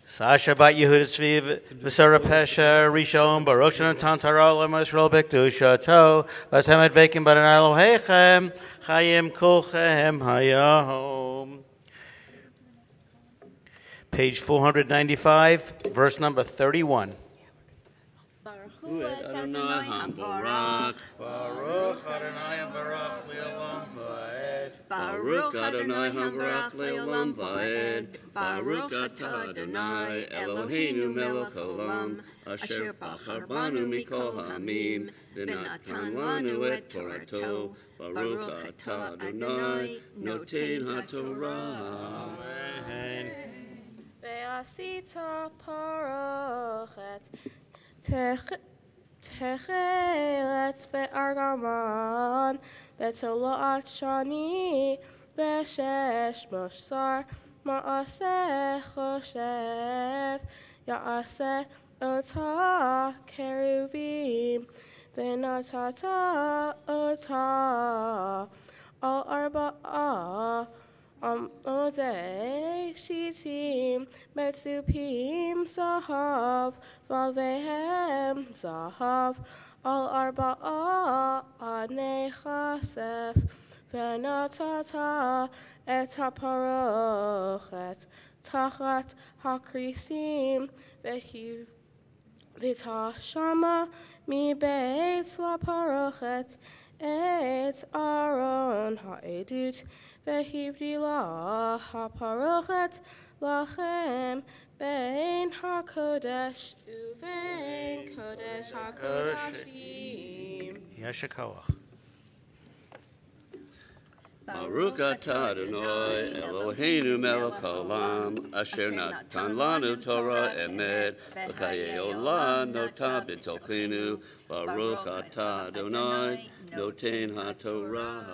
Sasha bat Yehuda Tzvi v'Sara Pesha Rishon Baruch Shanatan Tara L'Am Yisrael B'Kedusha To V'Temet Veikim B'Adonai Elohechem Chayim Kulchem Hayom. Page 495, verse number 31. Baruch Adonai HaBarach. Baruch Adonai HaBarach Le'olam Va'ed. Baruch Adonai HaBarach Le'olam Va'ed. Baruch Atah Adonai Eloheinu Melech Haolam, Asher Bachar Banu Mikol Ha'amim, V'natan Lanu Et Torato. Baruch Atah Adonai Noten HaTorah. Amen. Ve'asita parochet techelet ve'argaman ve'toloat shani ve'shesh moshar ma'aseh choshev ya'aseh ota keruvim ve'natata ota al arba'ah Odei shitim metzupim zahav valvehem zahav al arba'a anei chasef v'natata et haparochet tachat hakrisim v'tashama mi beitz laparochet et aron ha'edut Vehivdi la haparochet lachem bein hakodesh uvein kodesh hakodashim. Yeshakawach. Baruch Atah Adonai Eloheinu Melech Haolam, Asher Natan Lanu Torah Emet, V'chayei Olam Nota B'Tochenu. Baruch Atah Adonai Noten HaTorah.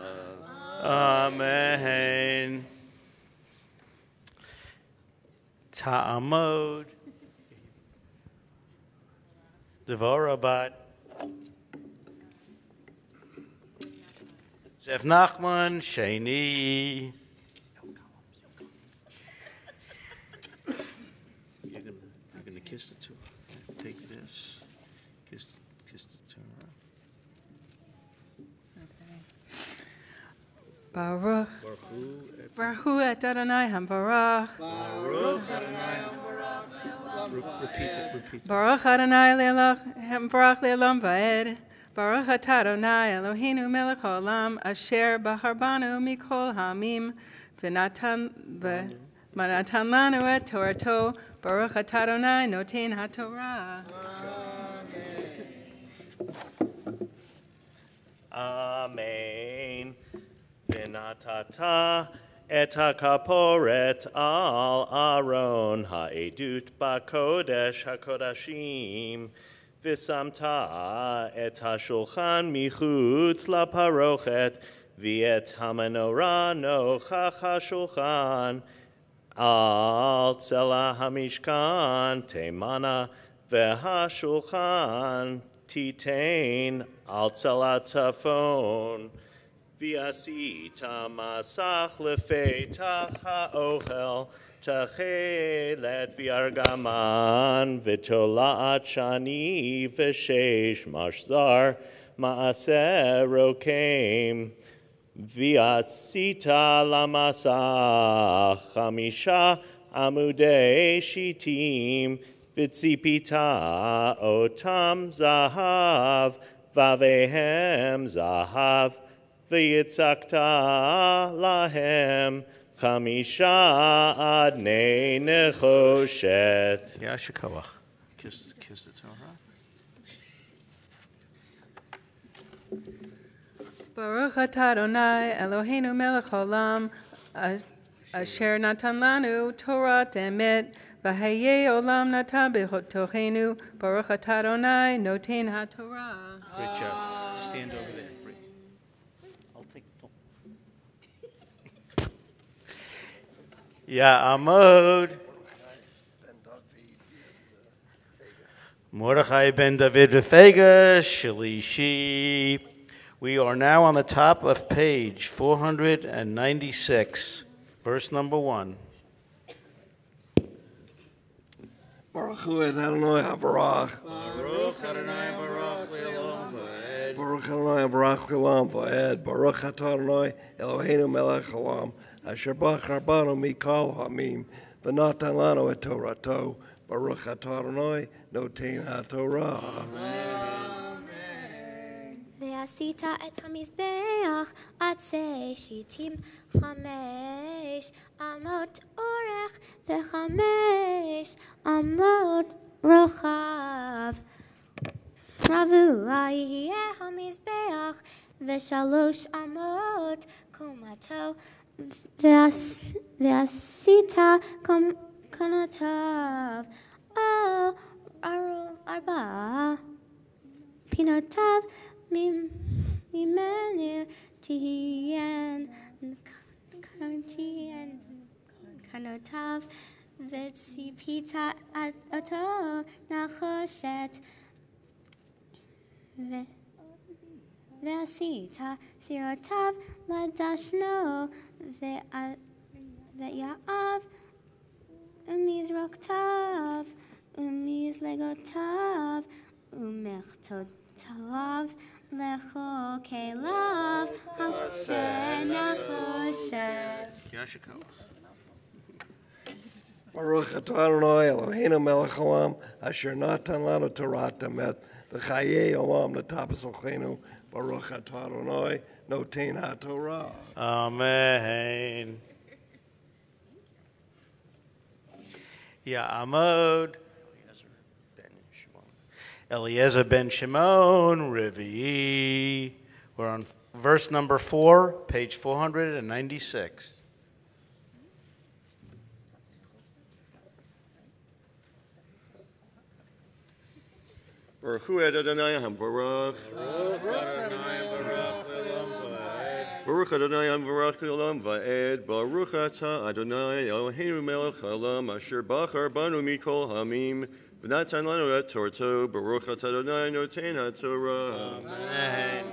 Amen. Ta'amod. Devorah bat. Zev Nachman Sheni. You're gonna kiss the two. Take this. Kiss the two. Baruch et Adonai HaBarach. Baruch Adonai HaBarach. Repeat it. Baruch Adonai HaBarach Le'olam Va'ed. Baruch Atah Adonai Eloheinu Melech Haolam, Asher Bachar Banu Mikol Ha'amim, V'natan Lanu Et Torato. Baruch Atah Adonai Noten HaTorah. Amen. V'natata et hakaporet al Aaron ha'edut ba'kodesh hakodashim v'samta et hashulchan michutz laparochet v'et hamenorah nochach hashulchan al tzela hamishkan temana v'hashulchan titain al tzela tzafon V'asita masach lefetach ha'ohel tachelet v'argaman v'tola'at shani v'sheish mashzar ma'aseh rokem v'asita lamasach chamisha amudei shitim Vitzipita otam zahav, vavehem zahav, v'yitzakta lahem, chamisha adnei nechoshet. Yashikoach. Kiss the Torah. Baruch atah Adonai Eloheinu melech haolam asher natan lanu Torah emet v'hayei olam natan b'tochenu Baruch atah Adonai noten haTorah. Great job. Stand over there. I'll take the stool. Ya'amod. Mordechai ben David v'fega shlishi. We are now on the top of page 496, verse number 1. Baruch Hu Adonai Havarach. Baruch Adonai Baruch Le'olam Va'ed. Baruch Adonai Baruch Le'olam Va'ed. Baruch Atah Adonai Eloheinu melech haolam asher bachar banu mikol hamim v'natan lanu et Torato. Baruch Atah Adonai noten haTorah. ועשית את המזבח עצי שיטים 5 אמות אורך ו5 אמות רוחב. רבוע יהיה המזבח ו3 אמות קומתו ועשית קומותיו 4 פינותיו ממנו תהיין קנותיו וציפית אותו נחושת ועשית סירותיו לדשנו ויעב ומזרוקתיו ומזלגותיו ומחתותיו לכל כליו חצר נחושת. Baruch Atah Adonai Eloheinu melech haolam asher natan lanu Torah emet v'chayei olam netabesochenu. Baruch Atah Adonai noten haTorah. Amen. Ya'amod. Eliezer ben Shimon, Revi'i. We're on verse number 4, page 496. Baruch Hu Adonai Havarach. Baruch Adonai Havarach Le'olam Va'ed. Baruch Atah Adonai Eloheinu melech haolam asher bachar banu mikol hamim v'natan lanu et Torato. Baruch Atah Adonai noten haTorah. Amen.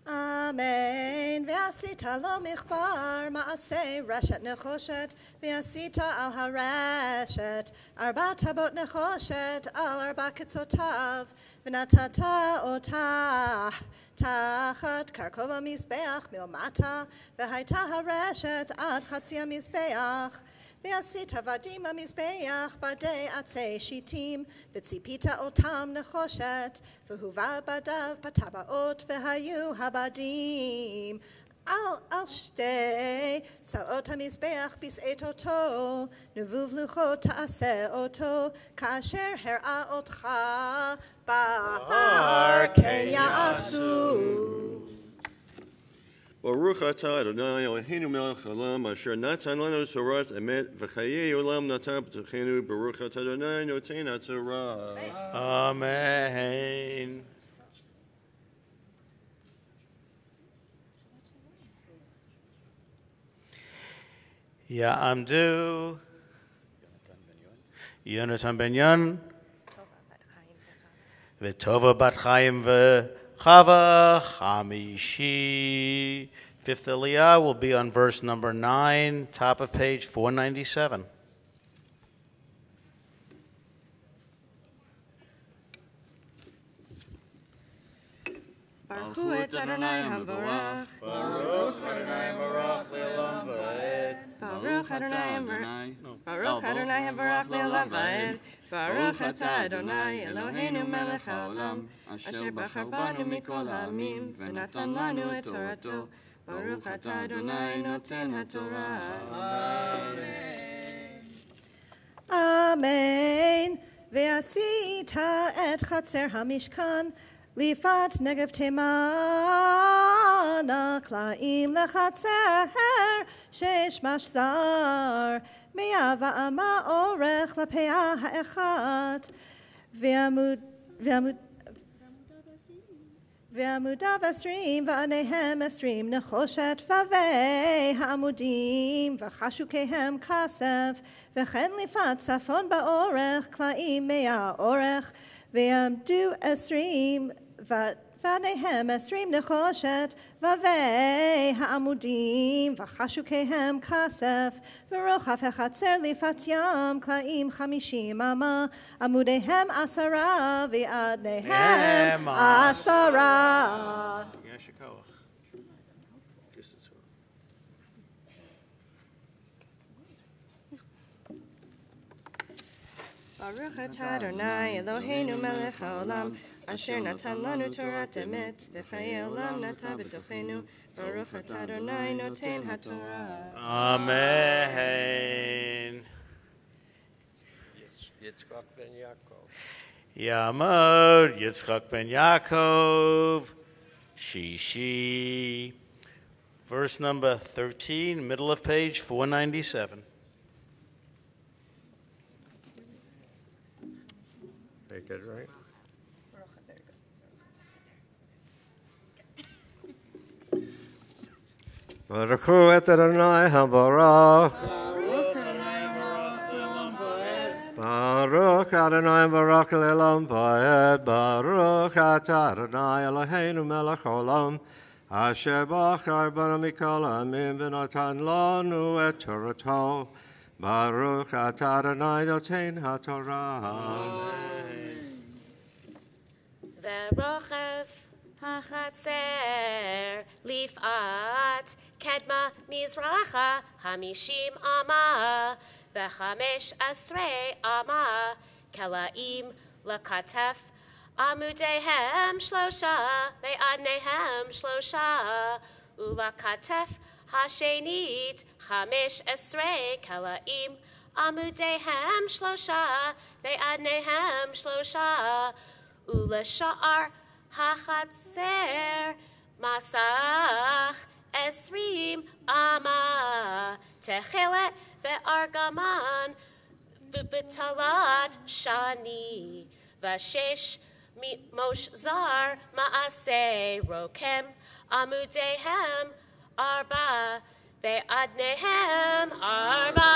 Amen. Ve'asita lo michbar ma'aseh reshet nechoshet ve'asita al hareshet arba tabot nechoshet al arba kitzotav v'natata otah tachat karkova mizbeach milmata ve'haita hareshet ad chatzi mizbeach ועשית עבדים המזבח בדי עצי שיטים, וציפית אותם נחושת, והובא בדיו בטבעות, והיו הבדים. על שתי צלעות המזבח בשאת אותו, נבוב לוחות תעשה אותו, כאשר הראה אותך בהר, כן יעשו. Baruch Atah Adonai Eloheinu melech haolam asher natan lanu Torah emet v'chayei olam natan b'tochenu. Baruch Atah Adonai noten haTorah. Amen. Ya'amdu. Yonatan ben Yon. V'tova bat Chaim v'chava chamishi. Fifth Aliyah will be on verse number 9, top of page 497. Baruch Adonai Havarach. Baruch Adonai Baruch Le'olam Va'ed. Baruch Adonai Baruch Adonai Baruch Le'olam Va'ed. Baruch Atah Adonai Eloheinu melech haolam, asher bachar banu mikol ha'amim, v'natan lanu et Torato. Baruch Atah Adonai noten haTorah. Amen. Ve'asita et chatzer hamishkan, lifat negev temana, klaim lechatzer, shesh mashzar, mea va'ama orech lapea ha'echat, ועמודיו 20 ועניהם 20 נחושת ובי העמודים וחשוקיהם כסף וכן לפת צפון באורך קלעים 100 אורך ויעמדו 20 ועניהם 20 נחושת ובי העמודים וחשוקיהם כסף ורוחב החצר לפת ים קלעים 50 אמה עמודיהם 10 ועדניהם 10. Baruch atah Adonai Eloheinu melech haolam, asher natan lanu Torah emet, v'chayei olam nata b'tochenu. Baruch atah Adonai noten haTorah. Amen. Yitzchak ben Yaakov. Yamod Yitzchak ben Yaakov. Shishi. Verse number 13, middle of page 497. Make it right. Baruch et Adonai habarach. Baruch Adonai barak le'olam va'ed. Baruch atah Adonai Eloheinu melech haolam, asher bachar banu mikol ha'amim v'natan lanu et Torato. Baruch atah Adonai noten haTorah. Ve'rochev hachatzer lifat kedma mizracha hamishim ama vechamesh asrei ama kelaim lakatef amudehem shlosha ve'adnehem shlosha ulakatef hashenit chamesh esrei kelaim amudehem shlosha ve'adnehem shlosha Ulashar hachatzer masach esrim ama techelet ve'argaman v'betalat shani v'shesh mosh zar maaseh rokem amudehem arba ve'adnehem arba.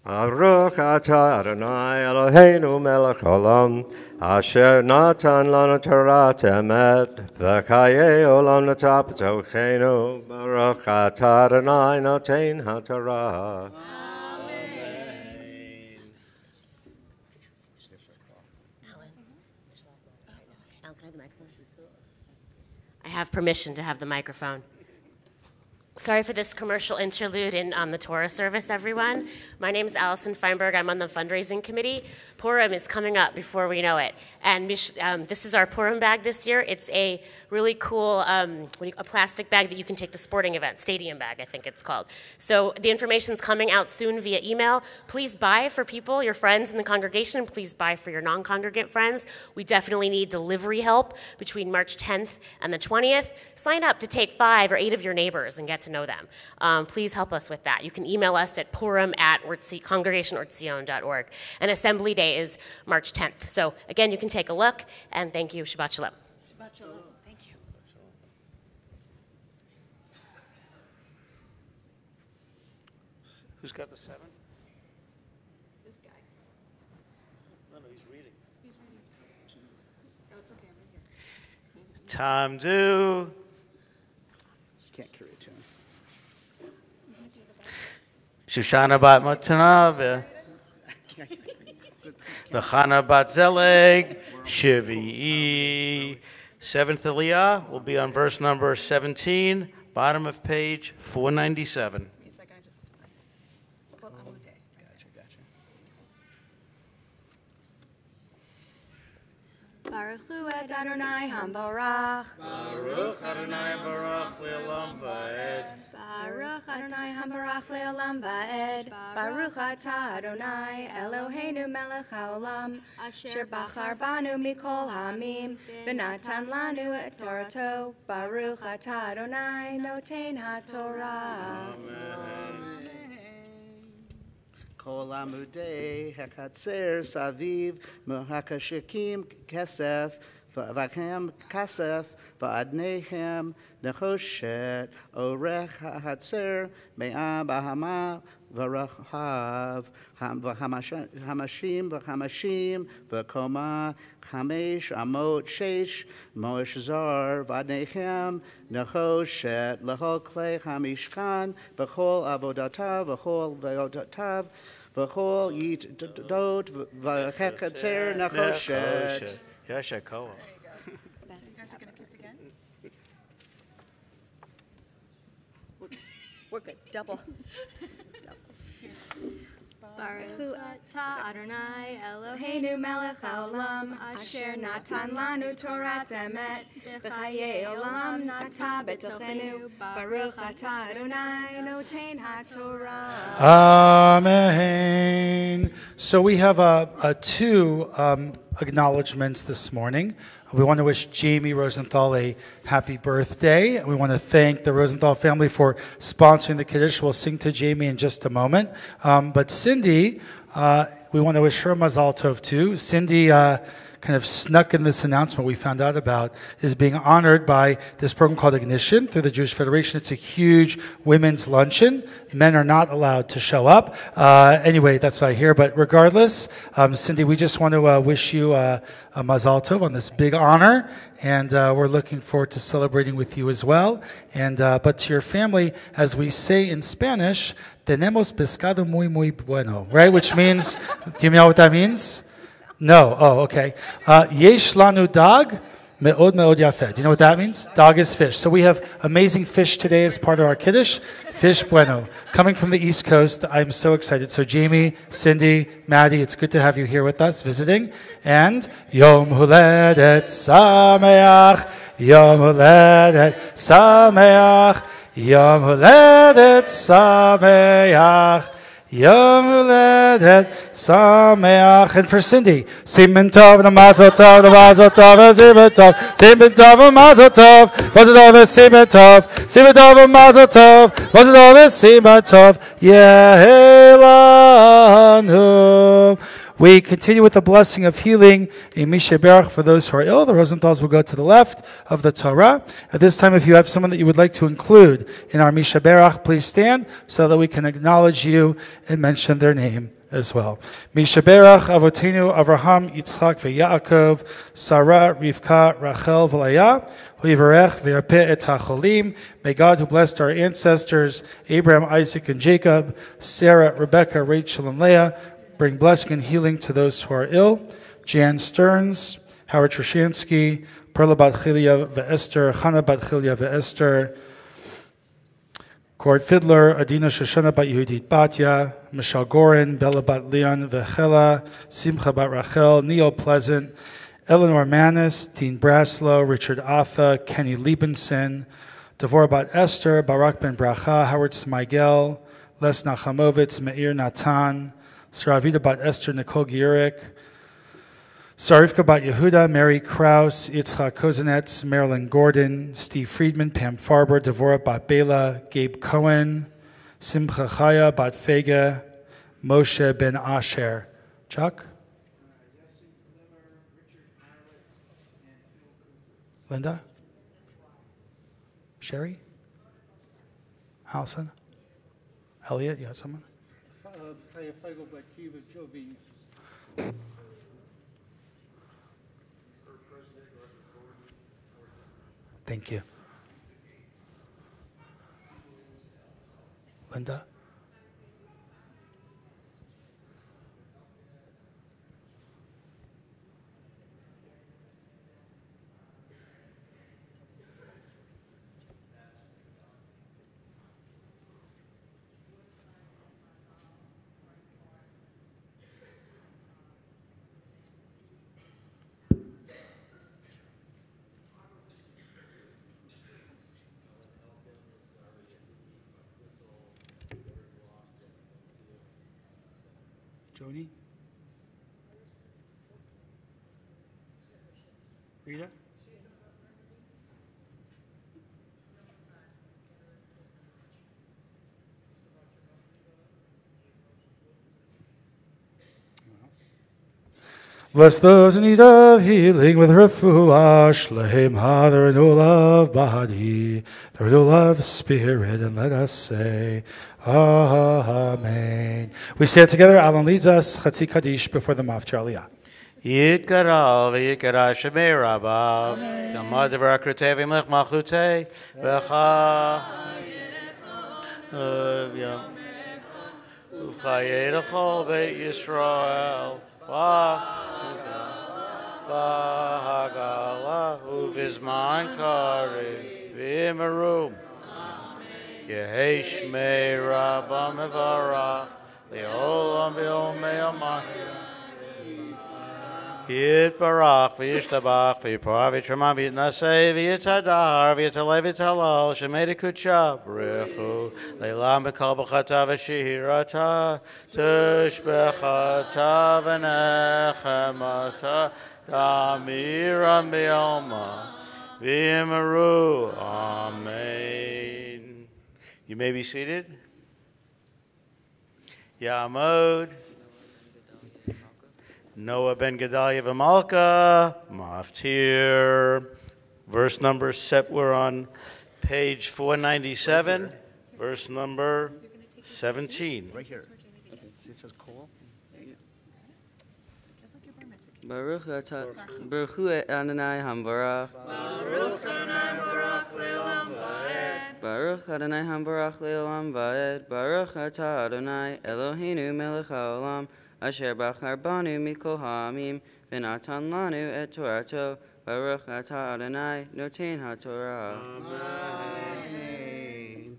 Baruch atah Adonai Eloheinu melech haolam, asher natan lanu Torah emet, v'chayei olam nata b'tochenu. Baruch atah Adonai noten haTorah. I have permission to have the microphone. Sorry for this commercial interlude in the Torah service, everyone. My name is Allison Feinberg. I'm on the fundraising committee. Purim is coming up before we know it. And this is our Purim bag this year. It's a really cool a plastic bag that you can take to sporting events, stadium bag, I think it's called. So the information's coming out soon via email. Please buy for people, your friends in the congregation. Please buy for your non-congregant friends. We definitely need delivery help between March 10th and the 20th. Sign up to take 5 or 8 of your neighbors and get to know them. Please help us with that. You can email us at purim@congregationortzion.org. And Assembly Day is March 10th. So again, you can take a look, and thank you. Shabbat Shalom. Shabbat Shalom. Thank you. Who's got the 7? This guy. No, he's reading. He's reading. Oh, it's okay. I'm right here. Time due. Can't carry a tune. Shoshana bat Matana, V'chana bat Zeleg, Shiv'i, Seventh Aliyah will be on verse number 17, bottom of page 497. Baruch Hu et Adonai Hambarach. Baruch Adonai Barach Le'olam Va'ed. Baruch Adonai Hambarach Le'olam Va'ed. Baruch Atah Adonai Eloheinu Melech HaOlam. Asher Bachar Banu Mikol Hamim. V'natan Lanu et Torato. Baruch Atah Adonai Noten HaTorah. Kol amudei hekatzer saviv mohakashikim kesef v'avachem kasef v'adnehem nechoshet orech hatzer me'a bahama v'rachav v'hamashim v'koma chamesh amot shesh moesh zar v'adnehem nechoshet lechol klei hamishkan v'chol avodatav v'chol ve'odatav v'chol yit dot v'hekatzer nechoshet. Yeshakoah. You guys are going to kiss again? We're good. Double. Baruch Hu atah Adonai Eloheinu melech haolam, asher natan lanu Torat emet, v'chayei olam nata betochenu, Baruch atah Adonai noten haTorah. Amen. So we have two acknowledgments this morning. We want to wish Jamie Rosenthal a happy birthday. We want to thank the Rosenthal family for sponsoring the Kiddush. We'll sing to Jamie in just a moment. But Cindy, we want to wish her Mazal Tov too. Cindy kind of snuck in this announcement we found out about, is being honored by this program called Ignition through the Jewish Federation. It's a huge women's luncheon. Men are not allowed to show up. Anyway, that's what I hear. But regardless, Cindy, we just want to wish you a Mazal Tov on this big honor. And we're looking forward to celebrating with you as well. And but to your family, as we say in Spanish, tenemos pescado muy, muy bueno, right? Which means, do you know what that means? No. Oh, okay. Yesh lanu dag me'od me'od yafeh. Do you know what that means? Dag is fish. So we have amazing fish today as part of our Kiddush. Fish bueno. Coming from the East Coast, I'm so excited. So Jamie, Cindy, Maddie, it's good to have you here with us visiting. And Yom Huledet Sameach. Yom Huledet Sameach. Yom Huledet Sameach. Yom Huledet Sameach. And for Cindy, Simen Tov, the Mazel Tov, the Mazel Tov, Simen Tov, Simen Tov, the Mazel Tov, Mazel Tov, Simen Tov, Simen Tov, the Mazel Tov, Mazel Tov, Simen Tov, Yehelanu. We continue with the blessing of healing in Misha Berach for those who are ill. The Rosenthals will go to the left of the Torah. At this time, if you have someone that you would like to include in our Misha Berach, please stand so that we can acknowledge you and mention their name as well. Misha Berach, Avotenu, Avraham, Yitzchak, veYaakov, Sarah, Rivka, Rachel, V'Leah, V'Yivarech, V'Yarpeh et HaCholim. May God, who blessed our ancestors, Abraham, Isaac, and Jacob, Sarah, Rebecca, Rachel, and Leah, bring blessing and healing to those who are ill. Jan Stearns, Howard Trushansky, Perla Bat Chilia Ve'Esther, Chana Bat Chilia Ve'Esther, Gord Fiddler, Adina Shoshana Bat Yehudit Batya, Michelle Gorin, Bella Bat Leon Vechela, Simcha Bat Rachel, Neil Pleasant, Eleanor Manis, Dean Braslow, Richard Atha, Kenny Liebenson, Devorah Bat Esther, Barak Ben Bracha, Howard Smigel, Les Nachamovitz, Meir Natan, Saravita Bat Esther, Nicole Gierik, Sarifka Bat Yehuda, Mary Kraus, Yitzchak Kozenetz, Marilyn Gordon, Steve Friedman, Pam Farber, Devorah Bat Bela, Gabe Cohen, Simcha Chaya Bat Fega, Moshe Ben Asher. Chuck? Linda? Sherry? Allison? Elliot, you have someone? Thank you. Linda? Joni? Rita? Bless those in need of healing with refuah, shleim ha, the renewal of body, the renewal of spirit, and let us say, Amen. We stand together. Alan leads us, Chatzi Kaddish, before the Maftir Aliyah. Yitkaral v'yikara shemei rabba, Yamad v'rakrutev imlech malchutei, v'cha v'chayei l'chol beit Yisrael, v'hagala uvizman karev v'yimaru. Yehi shmei rabba mevarach, le'olam v'yomei amahim. Yitbarach v'yishtabach v'yipor v'yitramah v'yitnaseh v'yitadar v'yitaleh v'yitalal shemei dekutcha b'rechu leilam b'kol b'chata v'shihirata tushbechata v'nechemata damiram b'yoma v'yimaru. Amen. You may be seated. Yamod. Noah ben Gedalia v'Malka, Maftir. Verse number set. We're on page 497, verse number 17. Right here. It says Cole. Baruch Adonai Hamvarach. Baruch Adonai Hamvarach le'olam va'ed. Baruch Adonai Hamvarach le'olam va'ed. Baruch atah Adonai Eloheinu melech haolam. Asher bachar banu mikol ha'amim, v'natan lanu et Torato, Baruch atah Adonai, noten ha'Torah. Amen.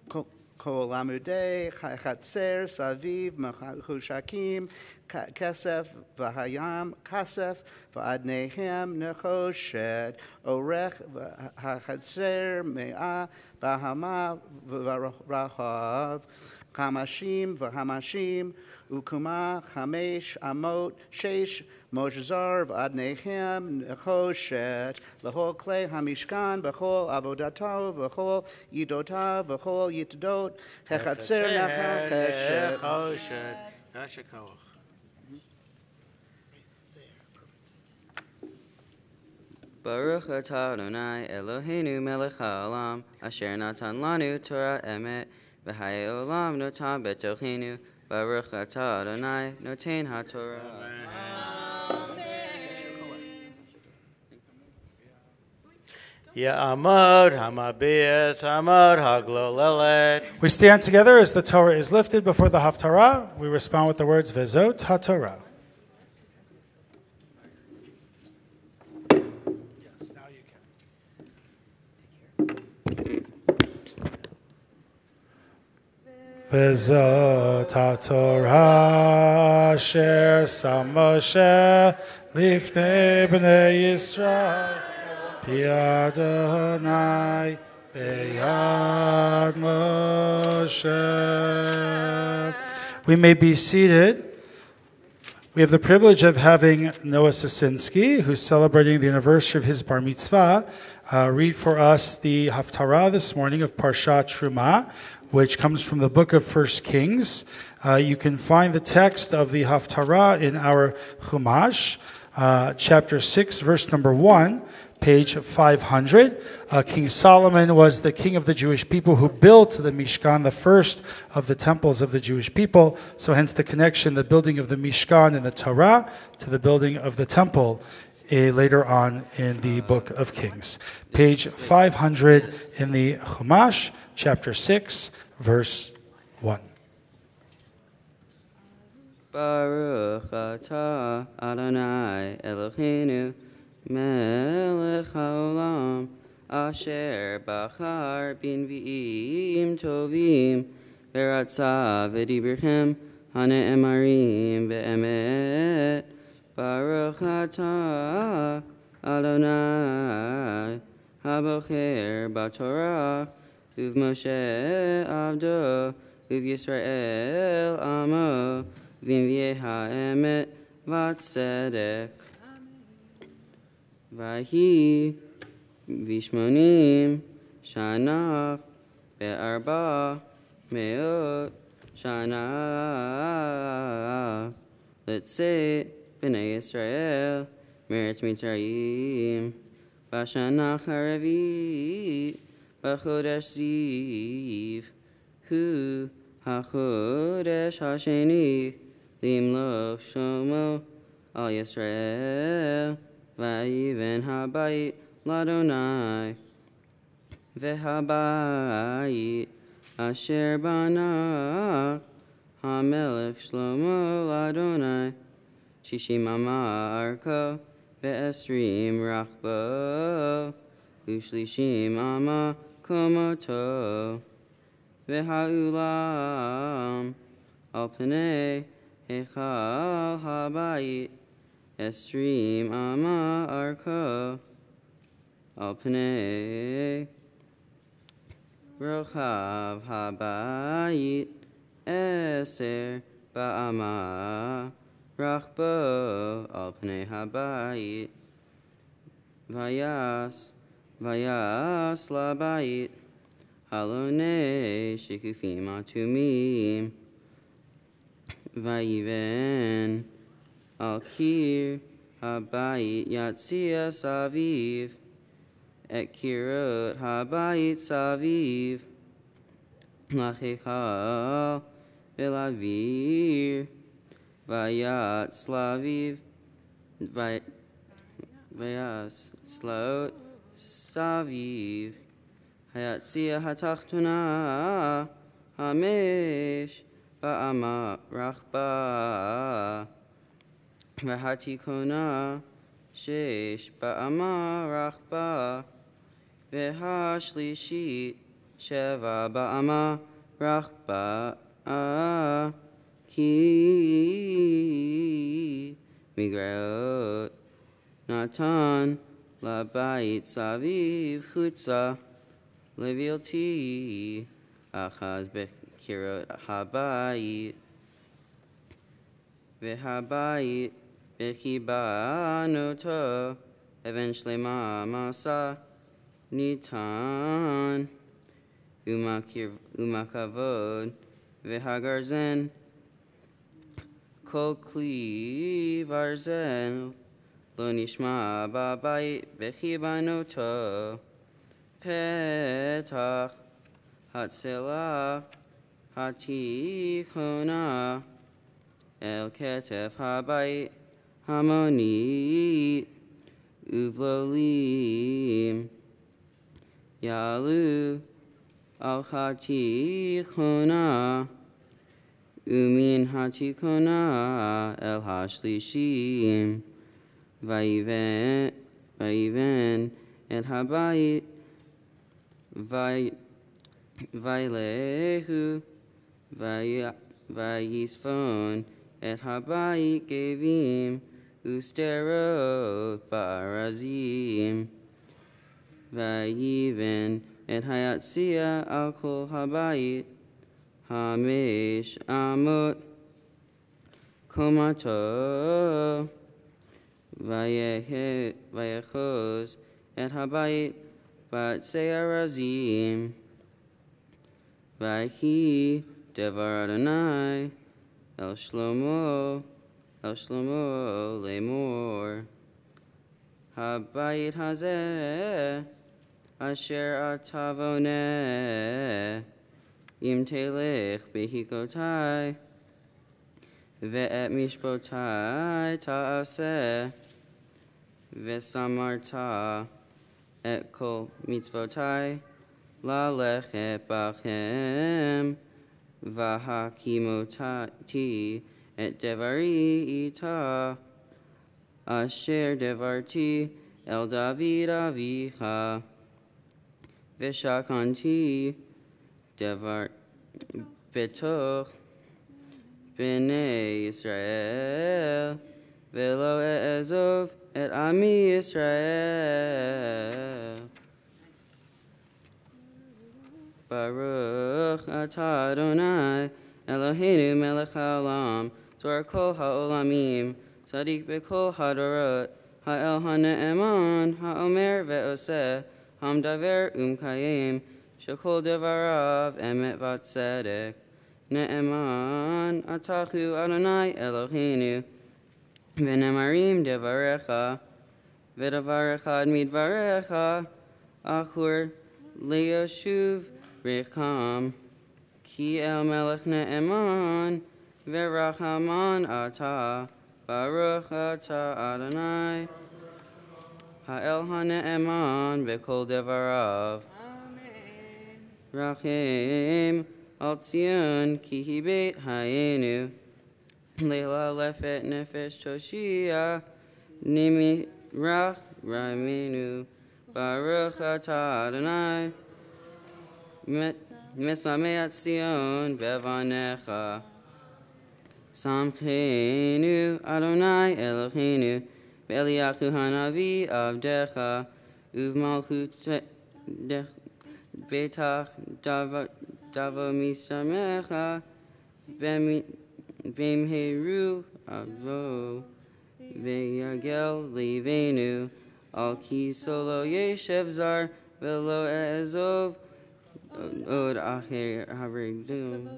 Kol amudei chatzer saviv mechushakim kesef v'hayam kasef v'adnehem nechoshet orech v'chatzer me'ah b'hama v'rachav kamashim v'hamashim Ukuma, Chamesh, Amot, Shesh, Mojzar, Adnehem, Nechoshet, Lehol Klei, Hamishkan, Bechol, Avodato, Bechol, Yidota, Bechol, Yitdot, Hechatzer, Nechoshet. Baruch atah Adonai Eloheinu melech haolam, asher natan lanu Torah emet, v'hayei olam notam betochenu, Baruch atah Adonai, noten ha'Torah. Ya'amod ha'mabiyat ha'amod ha'glolelet. We stand together as the Torah is lifted before the Haftarah. We respond with the words, Vezot HaTorah. Vezot HaTorah asher sam Moshe lifnei b'nei Yisrael b'yad Adonai b'yad Moshe. We may be seated. We have the privilege of having Noah Sosinski, who's celebrating the anniversary of his bar mitzvah, read for us the Haftarah this morning of Parshat Truma, which comes from the book of 1 Kings. You can find the text of the Haftarah in our Chumash, chapter 6, verse number 1, page 500. King Solomon was the king of the Jewish people who built the Mishkan, the first of the temples of the Jewish people. So hence the connection, the building of the Mishkan in the Torah to the building of the temple later on in the book of Kings. Page 500 in the Chumash, chapter 6, verse 1. Baruch atah Adonai Eloheinu melech haolam asher bachar b'nvi'im tovim v'ratza v'dibrichem hane'emarim be'emet. Baruch atah Adonai habocher b'torah uv Moshe avdo uv Yisrael amo v'imvye ha'emet v'tzedek. Vahi vishmonim shana be'arba me'ot shana letzet b'nei Yisrael meretz Mitzrayim b'shana harevit b'chodesh Ziv hu hachodesh hasheni limloch shomo al Yisrael vayiven habayit ladonai vehabayit asher bana hamelech shlomo ladonai shishim arka ve'esrim rachbo ushlishim ama komoto veha'ulam al pnei hechal habayit esrim ama arka al pnei rochav habayit eser ba'ama rachbo al pnei habayit vayas labayit halonei shikufim atumim vayiven al kir habayit yatzia saviv et kirot habayit saviv lachechal velavir vayat slaviv vayas slot saviv hayatzia hatachtuna hamesh ba'ama rachba Vahatikona shesh ba'ama rachba v'hashlishit sheva ba'ama rachba ki migraot natan labayit saviv chutza levilti achaz bekirot habayit v'habayit V'chibanoto eventually masa nitan umakavod v'hagarzen kol kli varzen lo nishma babayit v'chibanoto petach hatzelah hatichona el ketef habayit Hamoni uvlolim yalu al hatichona umin hatichona el hashlishim vayiven el habayit vaylehu vayisfon et habayit gevim usterot barazim vayiven et hayatzia al kol habayit hamesh amot komato vayechoz et habayit batsearazim vayi devar Adonai El Shlomo lemor habayit hazeh asher atavoneh im telech behikotai ve'et mishpotai ta'aseh ve'samarta et kol mitzvotai lalechet bachem v'hakimotati et devari ita asher devarti el David avicha v'shakanti devar betoch b'nei Yisrael v'lo e'ezov et ami Yisrael. Baruch atah Adonai Eloheinu melech haolam Torah kol ha'olamim, Tzadik b'kol hadorot, ha'el ha'ne'eman, ha'omer ve'oseh, hamdaver kayim, shekol devarav emet v'tzedek. Ne'eman atachu Adonai Eloheinu, v'nemarim devarecha, v'devarecha midvarecha, achur le'yoshuv recham, ki el melech ne'eman, v'rachaman ata, baruch ata Adonai, ha'el ha'ne'eman v'kol devarav. Rachim al Tzion ki hi beit hayenu, leila lefet nefesh toshia, nimi rach ramenu, baruch ata Adonai, mesameh Tzion bevanecha. Samchenu Adonai Eloheinu, ve'eliyachu hanavi avdecha, uvmalchut betach davo misamecha, b'mheru avo, ve'yagel leivenu, al ki solo yeshev zar, ve'lo e'ezov, od acher haredu.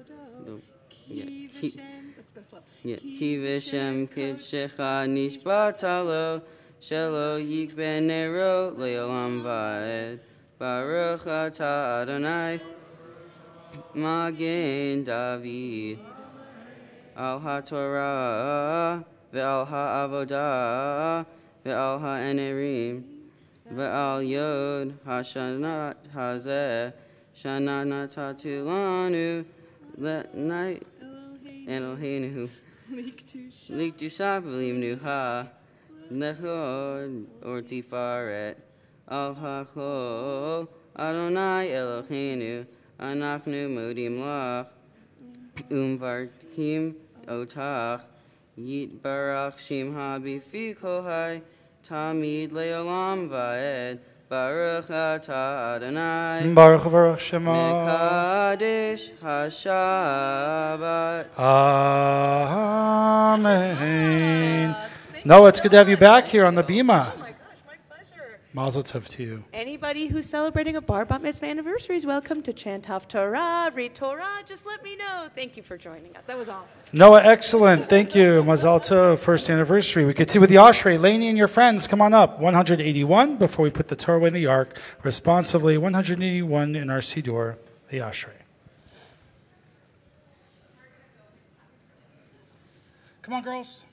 Ki v'shem kivshecha nishbatalo, shelo yikben nero le'olam va'ed. Baruch ata Adonai, Magen David, al haTorah, ve'al ha'avodah, ve'al ha'enerim, ve'al yod ha'shanat hazeh, shana natatu lanu, le'nai Eloheinu, liktusha v'limnu ha, lechod or tifaret, al hachol Adonai Eloheinu, anachnu modim lach, varkim otach, yitbarach shimha bifi kohai, tamid le'olam va'ed, baruch ata Adonai, Baruch v'baruch Shema, mekadesh hashabat. Amen. Noah, it's good to have you back here on the Bima. Mazel tov to you. Anybody who's celebrating a bar mitzvah anniversary is welcome to chant Haftorah, read Torah. Just let me know. Thank you for joining us. That was awesome. Noah, excellent. Thank you. Mazel tov, first anniversary. We continue with the Ashrei. Laney and your friends, come on up. 181 before we put the Torah in the ark. Responsively, 181 in our Siddur, the Ashrei. Come on, girls.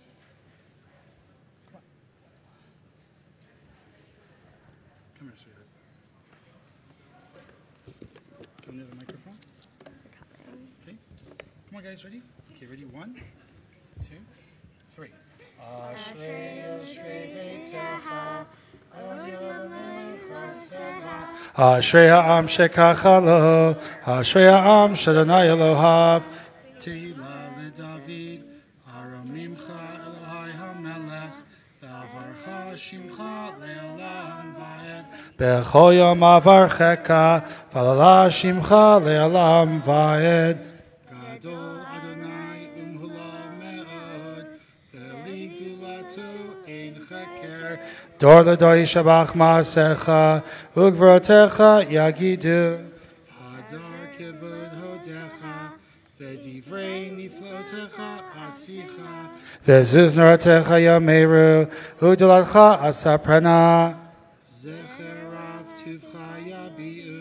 Come here, sweetheart. Come near the microphone. Okay. Come on, guys. Ready? Okay, ready? 1, 2, 3. Ashrei, Ashrei Veitecha, Ashrei ha'am shekachalo, Ashrei ha'am shadonai Elohav, Tehillah leDavid, Aramimcha Elohai hamelech, V'avarcha shimcha le'olam va'ed, B'chol yom avarcheka, V'alala shimcha le'olam va'ed, Gadol Adonai umhula me'od, V'ligdulato ein cheker, Dor l'dor yishabach ma'asecha, Ugvrotecha yagidu, Hadar kevod hodecha, V'divrei niflotecha asicha, V'zuz noratecha yameru, U'dalatcha asaprana, Zecherav tuvcha yabi'u,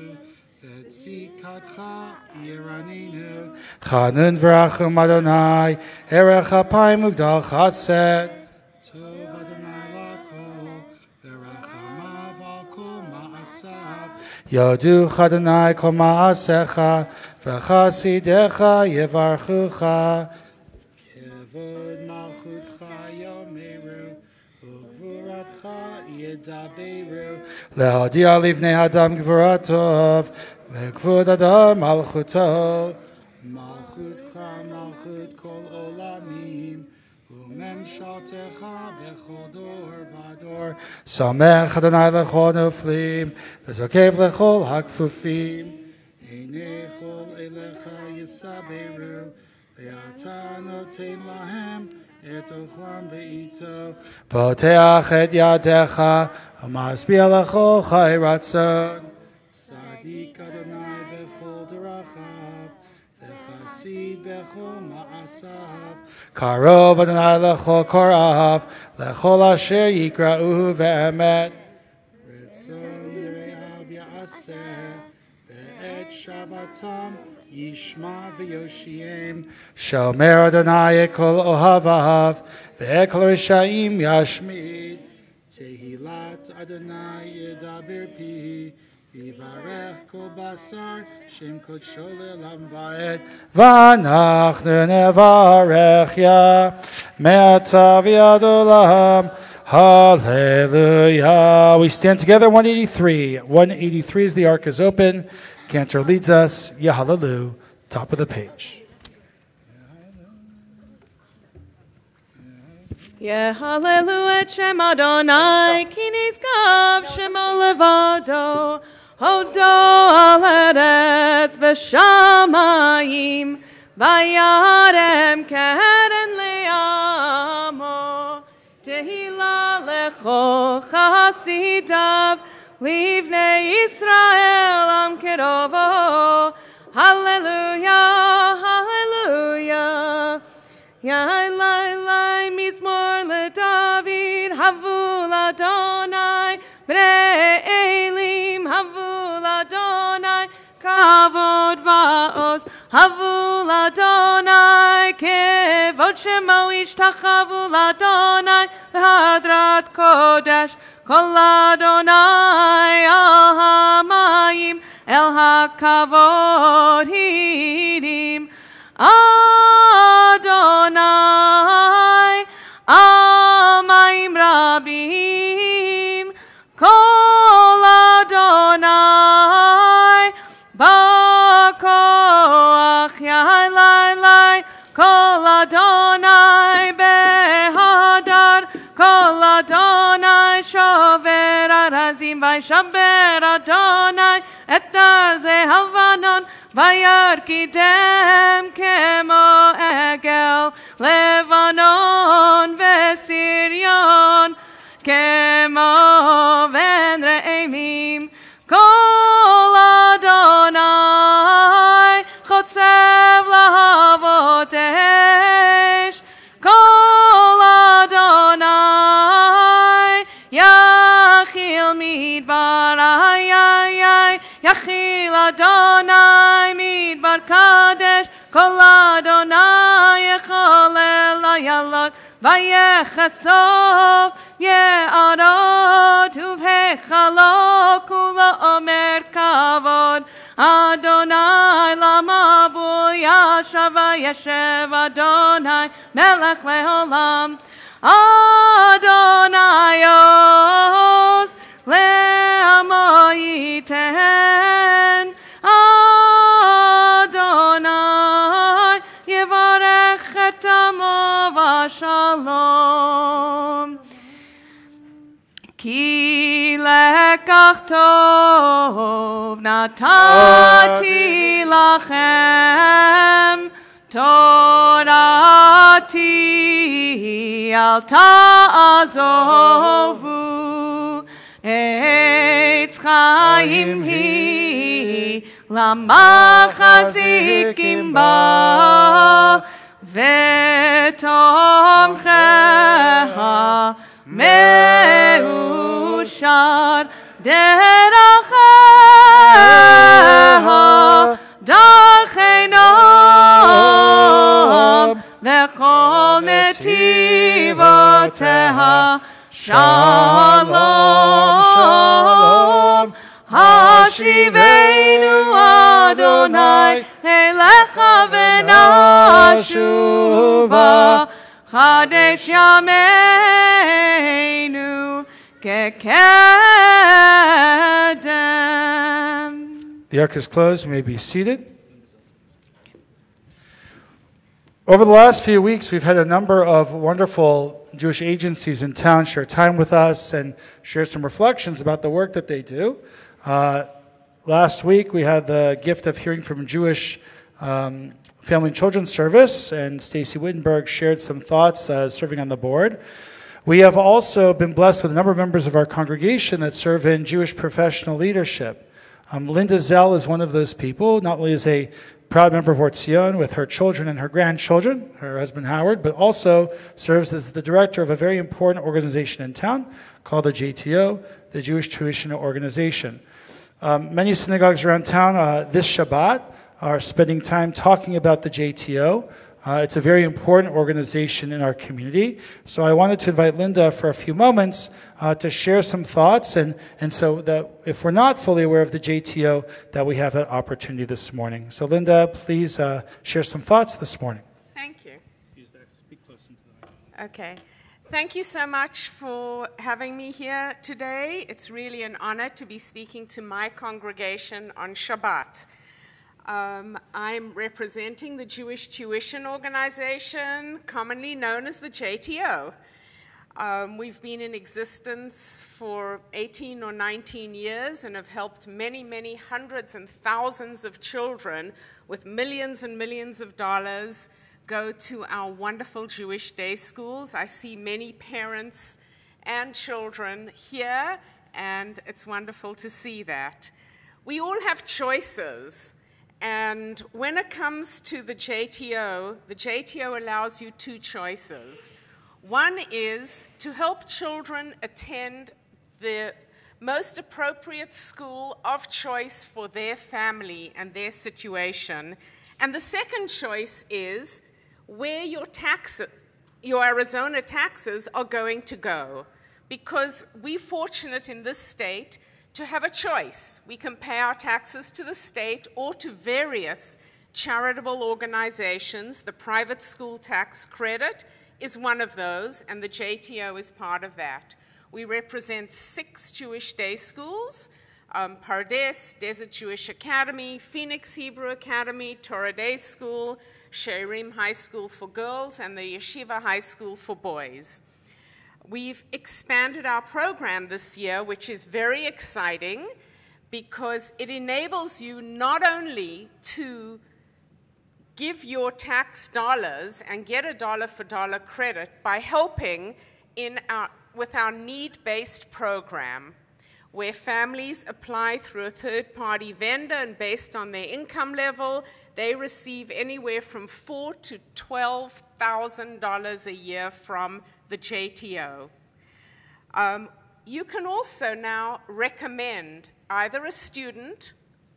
V'tzikatcha yiraninu, Chanun v'rachum Adonai, Erech ha'payim ugdal chased, Tov Adonai lakol, V'rachamav al kol ma'asav, Yoduch Adonai kol ma'asecha, V'chasidecha yevarchucha, Kevod malchutcha yomeru, Ugvuratcha yedaberu, Lehodia livnei adam gvuratov, V'kvod adam malchuto, Malchutcha malchut kol olamim, U'memshaltecha bechol dor vador, Samech Adonai lechol noflim, V'zokev lechol hakfufim, Einei chol elecha yisaberu, ואתה נותן להם את אוכלם בעיתו. פותח את ידיך ומשביע לכל חי רצון. צדיק אדוני בכל דרכיו, וחסיד בכל מעשיו. קרוב אדוני לכל קוראיו, לכל אשר יקראוהו באמת. רצון יראיו יעשה, ואת שבתם ישמע ויושיעם. שומר אדוני את כל אוהביו, ואת כל רשעים ישמיד. תהילת אדוני ידבר פי, ויברך כל בשר שם קודשו לעולם ועד. ואנחנו נברך יה מעתה ועד עולם. Hallelujah. We stand together, 183. 183 as the ark is open. Cantor leads us. Ya hallelujah. Top of the page. Yehalelu et Shem Adonai, ki nizgav Shemo levado, hodo al eretz v'shamayim, vayarem keren le'amo, tehila lecho chasidav, livnei Yisrael am kerovo. Hallelujah, hallelujah. Yailai mizmor leDavid, havul Adonai, bnei Elim, havul Adonai, kavod va'oz, havul Adonai, kevod shemo ishtachavu Adonai, v'hadrat kodesh, kol Adonai al hamayim, el hakavod hidim. Adonai, Almaim Rabim, Kol Adonai, Bakoach Yailai, Kol Adonai Behadar, Kol Adonai Shover Arazim, Vaishaber Adonai, Etar Ze Halvanon, Vayarkidem kemo egel, Levanon vesirion, kemo venreimim, kol Adonai, chotzev lahavotesh, kol Adonai, yachil midbar ayayay, yachil Adonai midbar kadesh, kol Adonai yecholel ayalot, vayechasov ye'arot uvhechalo kulo omer kavod. Adonai lamavu yashav vayeshev Adonai melech leolam. Adonai oz le'amo yiten. Adonai yevarech et amo v'shalom. Ki lekach tov natati lachem, Torati al ta'azovu. Eitz chaim hi lamachazikim ba, vetomcheha meushar deracheha darcheinom vechol netivoteha. Shalom, shalom, hashriveinu Adonai, elecha v'nashuva, chadesh yameinu kekedem. The ark is closed. You may be seated. Over the last few weeks, we've had a number of wonderful Jewish agencies in town share time with us and share some reflections about the work that they do. Last week, we had the gift of hearing from Jewish Family and Children's Service, and Stacy Wittenberg shared some thoughts serving on the board. We have also been blessed with a number of members of our congregation that serve in Jewish professional leadership. Linda Zell is one of those people, not only is a proud member of Tzion with her children and her grandchildren, her husband Howard, but also serves as the director of a very important organization in town called the JTO, the Jewish Tuition Organization. Many synagogues around town this Shabbat are spending time talking about the JTO. It's a very important organization in our community. So I wanted to invite Linda for a few moments to share some thoughts, and so that if we're not fully aware of the JTO, that we have that opportunity this morning. So Linda, please share some thoughts this morning. Thank you. Use that to speak close into the microphone. Okay. Thank you so much for having me here today. It's really an honor to be speaking to my congregation on Shabbat. I'm representing the Jewish Tuition Organization, commonly known as the JTO. We've been in existence for 18 or 19 years and have helped many, many hundreds and thousands of children with millions and millions of dollars go to our wonderful Jewish day schools. I see many parents and children here, and it's wonderful to see that. We all have choices. And when it comes to the JTO allows you two choices. One is to help children attend the most appropriate school of choice for their family and their situation. And the second choice is where your Arizona taxes are going to go. Because we're fortunate in this state to have a choice. We can pay our taxes to the state or to various charitable organizations. The private school tax credit is one of those, and the JTO is part of that. We represent 6 Jewish day schools, Pardes, Desert Jewish Academy, Phoenix Hebrew Academy, Torah Day School, Sherim High School for girls, and the Yeshiva High School for boys. We've expanded our program this year, which is very exciting because it enables you not only to give your tax dollars and get a dollar-for-dollar credit by helping with our need-based program, where families apply through a third-party vendor, and based on their income level, they receive anywhere from $4,000 to $12,000 a year from the JTO. You can also now recommend either a student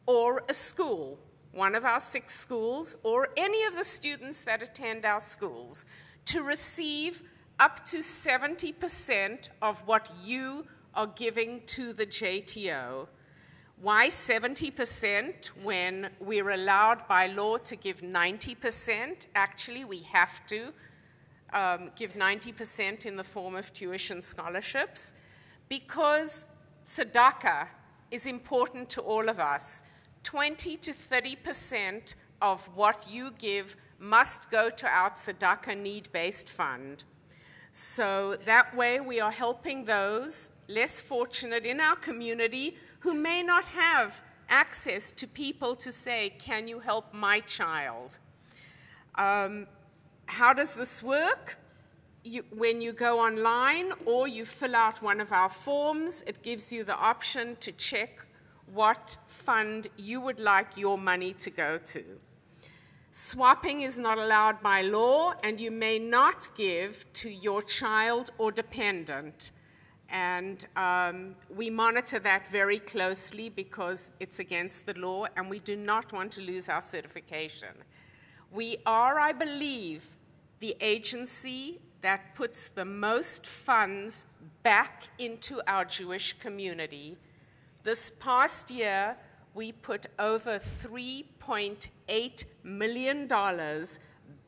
or a school, one of our 6 schools, or any of the students that attend our schools, to receive up to 70% of what you are giving to the JTO. Why 70% when we're allowed by law to give 90%? Actually, we have to give 90% in the form of tuition scholarships, because tzedakah is important to all of us. 20 to 30% of what you give must go to our tzedakah need-based fund. So that way we are helping those less fortunate in our community who may not have access to people to say, can you help my child? How does this work? When you go online or you fill out one of our forms, it gives you the option to check what fund you would like your money to go to. Swapping is not allowed by law, and you may not give to your child or dependent. And we monitor that very closely because it's against the law, and we do not want to lose our certification. We are, I believe, the agency that puts the most funds back into our Jewish community. This past year, we put over $3.8 million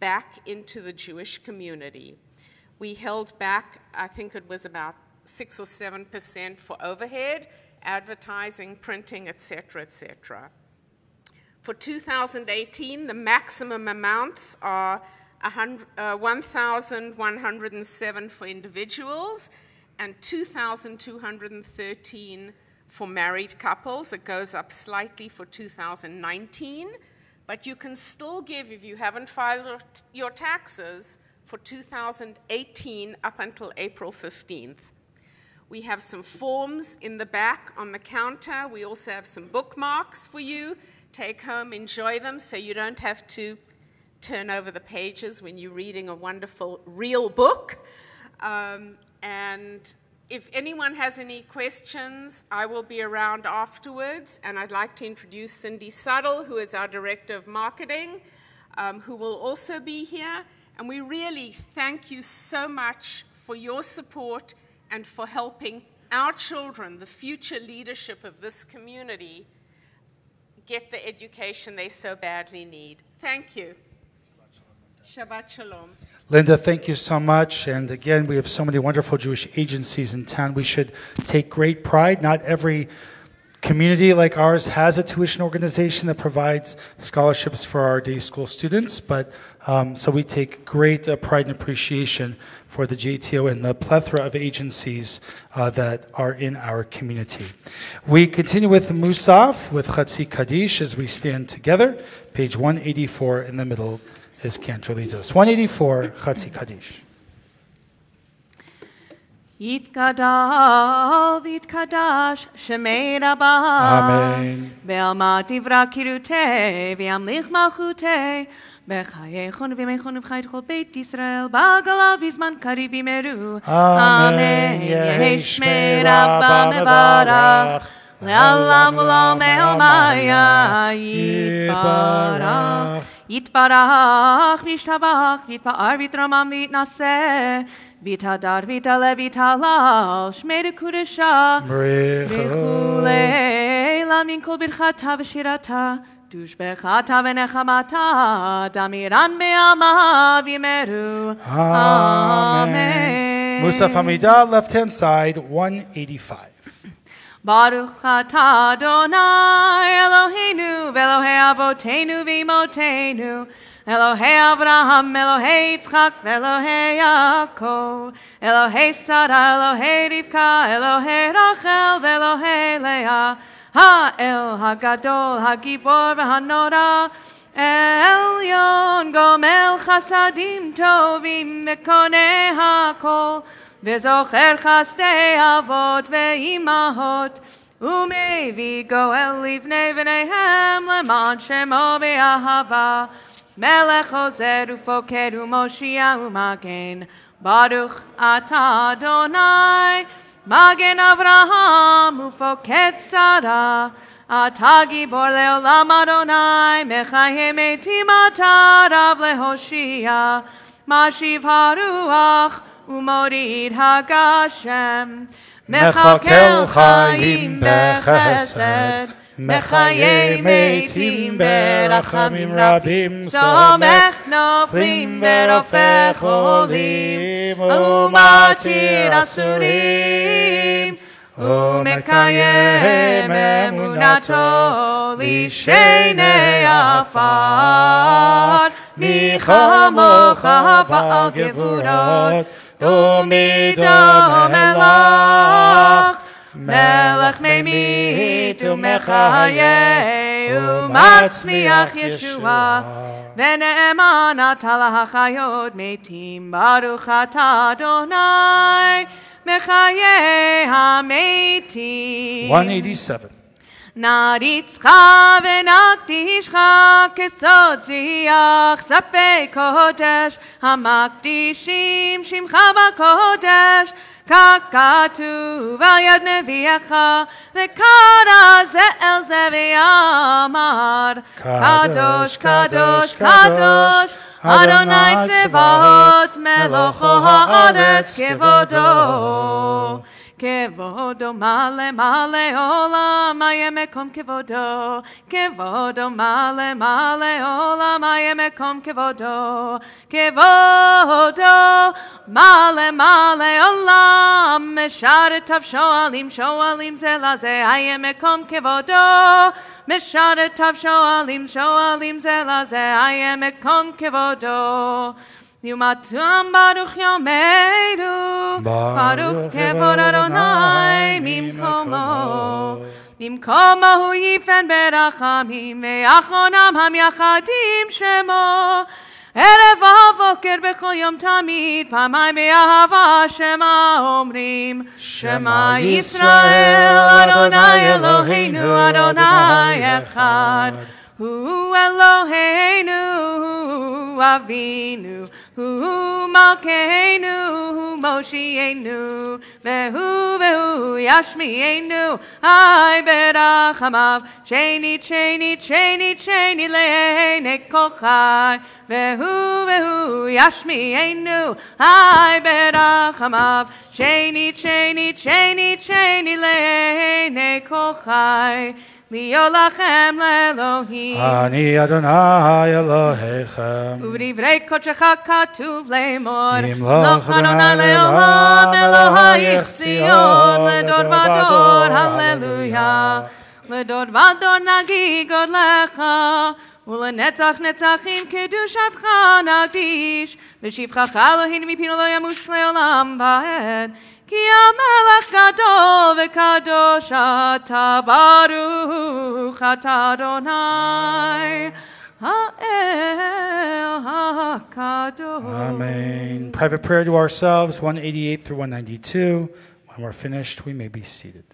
back into the Jewish community. We held back, I think it was about 6 or 7% for overhead, advertising, printing, etc., etc. For 2018, the maximum amounts are $1,107 for individuals and $2,213 for married couples. It goes up slightly for 2019. but you can still give if you haven't filed your taxes for 2018 up until April 15th. We have some forms in the back on the counter. We also have some bookmarks for you. Take home, enjoy them, so you don't have to turn over the pages when you're reading a wonderful real book. And if anyone has any questions, I will be around afterwards. And I'd like to introduce Cindy Suddle, who is our Director of Marketing, who will also be here. And we really thank you so much for your support and for helping our children, the future leadership of this community, get the education they so badly need. Thank you. Shabbat Shalom. Linda, thank you so much. And again, we have so many wonderful Jewish agencies in town. We should take great pride. Not every community like ours has a tuition organization that provides scholarships for our day school students, but so we take great pride and appreciation for the JTO and the plethora of agencies that are in our community. We continue with Musaf, with Chatzi Kaddish, as we stand together. Page 184 in the middle is Cantor leads us. 184, Chatzi Kaddish. יתגדל ויתקדש שמי רבה אמן. בעלמא דברה קירותי וימליך מלכותי בחייכון ובימיכון ובחיית כל בית ישראל בעגלה בזמן קריב ימרו אמן. יהי שמי רבה מברך לעולם ולעולמי עולמיה יתברך יתברך וישתבח ויתפאר ויתרומם ויתנשא ויתהדר ויתעלה ויתהלל שמי לקודשה וכולי להאמין כל ברכתה ושירתה תושבחתה ונחמתה דמירן בעלמא בימרו Amen. Musaf Hamidah, left hand side, 185. Baruch atah Adonai Eloheinu v'Elohei Avotenu v'Imotenu Elohei Avraham, Elohei Yitzchak v'Elohei Yaakov Elohei Sarah, Elohei Rivka, Elohei Rachel v'Elohei Leah Ha'el Hagadol, Hagibor v'Hanora Elyon Gomel Chasadim Tovim Mekoneh HaKol וזוכר חסדי אבות ואימהות ומביא גואל לבני בניהם למען שמו באהבה מלך עוזר ופוקד ומושיע ומגן ברוך אתה אדוני מגן אברהם ופוקד שרה אתה גיבור לעולם אדוני מחיה מתים אתה רב להושיע משיב הרוח ומוריד הגשם מחכה חיים בחסד מחיי מתים ברחמים רבים סומך נופלים ורופא חולים ומתיר אסורים ומקיים אמונתו לשני עפר מי כמוך בעל גבורות ומידו מלך מלך ממית ומחיה ומצמיח ישועה ונאמן אתה להחיות מתים ברוך אתה אדוני מחיי המתים 187. נריצך ונקדישך כסוד זיח זרפי קודש המקדישים שמך בקודש ככתוב על יד נביאך וקרא זה אל זה ואמר קדוש קדוש קדוש אדוני צבאות מלוכו הארץ כבודו כבודו מלא מלא עולם היה מקום כבודו כבודו מלא מלא עולם היה מקום כבודו כבודו מלא מלא עולם משרתיו שואלים שואלים זה לזה היה מקום כבודו משרתיו שואלים שואלים זה לזה היה מקום כבודו יומתם ברוך יומנו ברוך כבוד אדוני ממקומו כמוהו יפן ברחמים, ואחרונם המייחדים שמו. ערב הבוקר בכל יום תמיד, פעמיים באהבה שמה אומרים. שמע ישראל, אדוני אלוהינו, אדוני אחד. הוא אלוהינו, הוא אבינו, הוא מלכנו, הוא מושיענו, והוא ישמיענו, היי ברחמיו, שנית, שנית, שנית, שנית לעיני כל חי, והוא ישמיענו, היי ברחמיו, שנית, שנית, שנית, שנית לעיני כל חי. להיות לכם לאלוהים. אני אדוני אלוהיכם. ובדברי קודשך כתוב לאמור, ימלוך אדוני לעולם אלוהיך ציון, לדור ודור הללויה. לדור ודור נגיד גודלך, ולנצח נצחים קדושתך נקדיש, ושבחך אלוהינו מפינו לא ימוש לעולם ועד. כי המלך גדול וקדוש אתה, ברוך אתה אדוני האל הקדוש. Amen. Private prayer to ourselves, 188 through 192. When we're finished, we may be seated.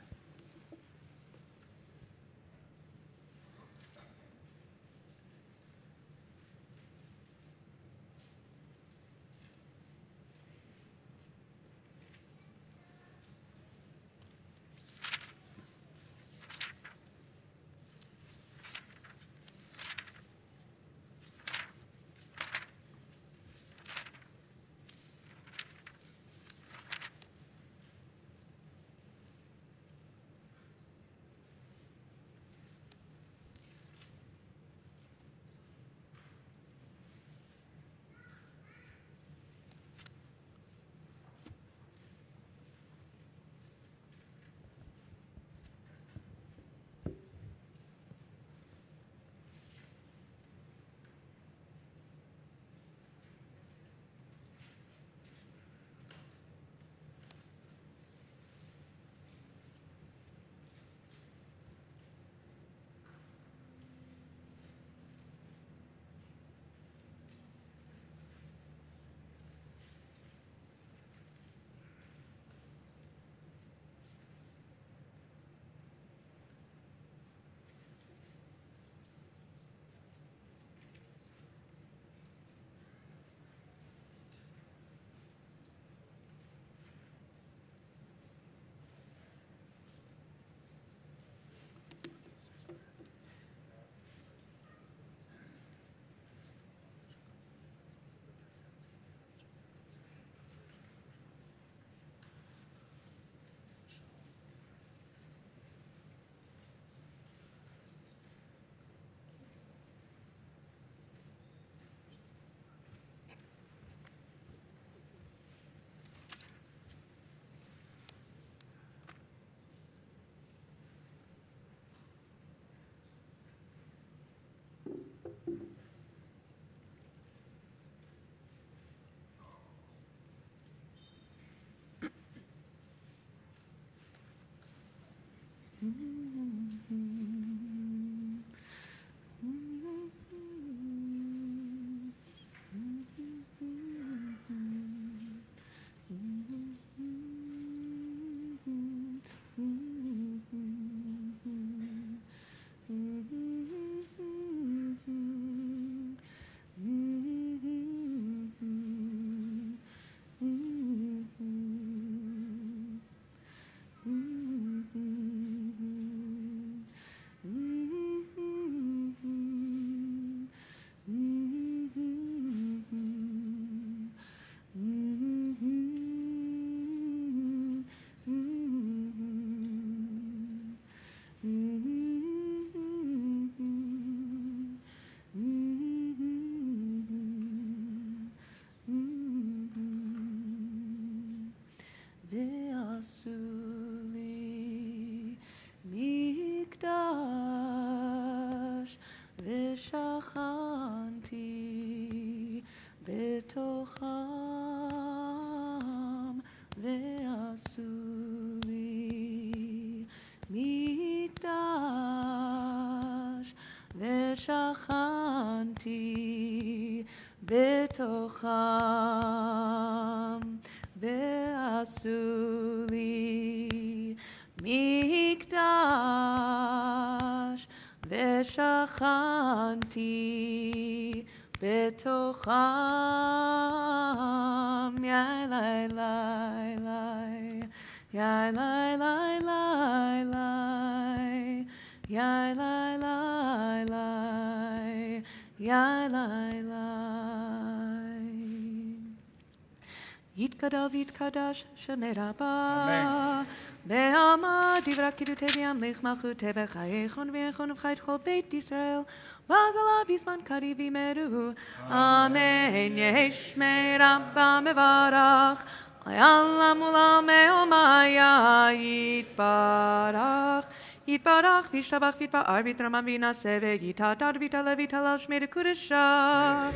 ושכנתי בתוכם, ועשו לי מקדש, ושכנתי בתוכם, יאי לי לי לי, יאי לי לי לי לי, יאי לי לי לי, יאי לי לי. יתגדל ויתקדש שמי רבה, בעלמא דברה קידותי וימליך מלכותי בחייכון ויכון ובחית כל בית ישראל, בגלה בזמן קריב ימרו, אמן. ישמי רבה מברך, לעולם ולעולמי עולמיה יתברך. יתברך וישתבח ויתפאר ויתרומם וינשא ויתהדר ויתעלה ויתהלל שמי לקודשה.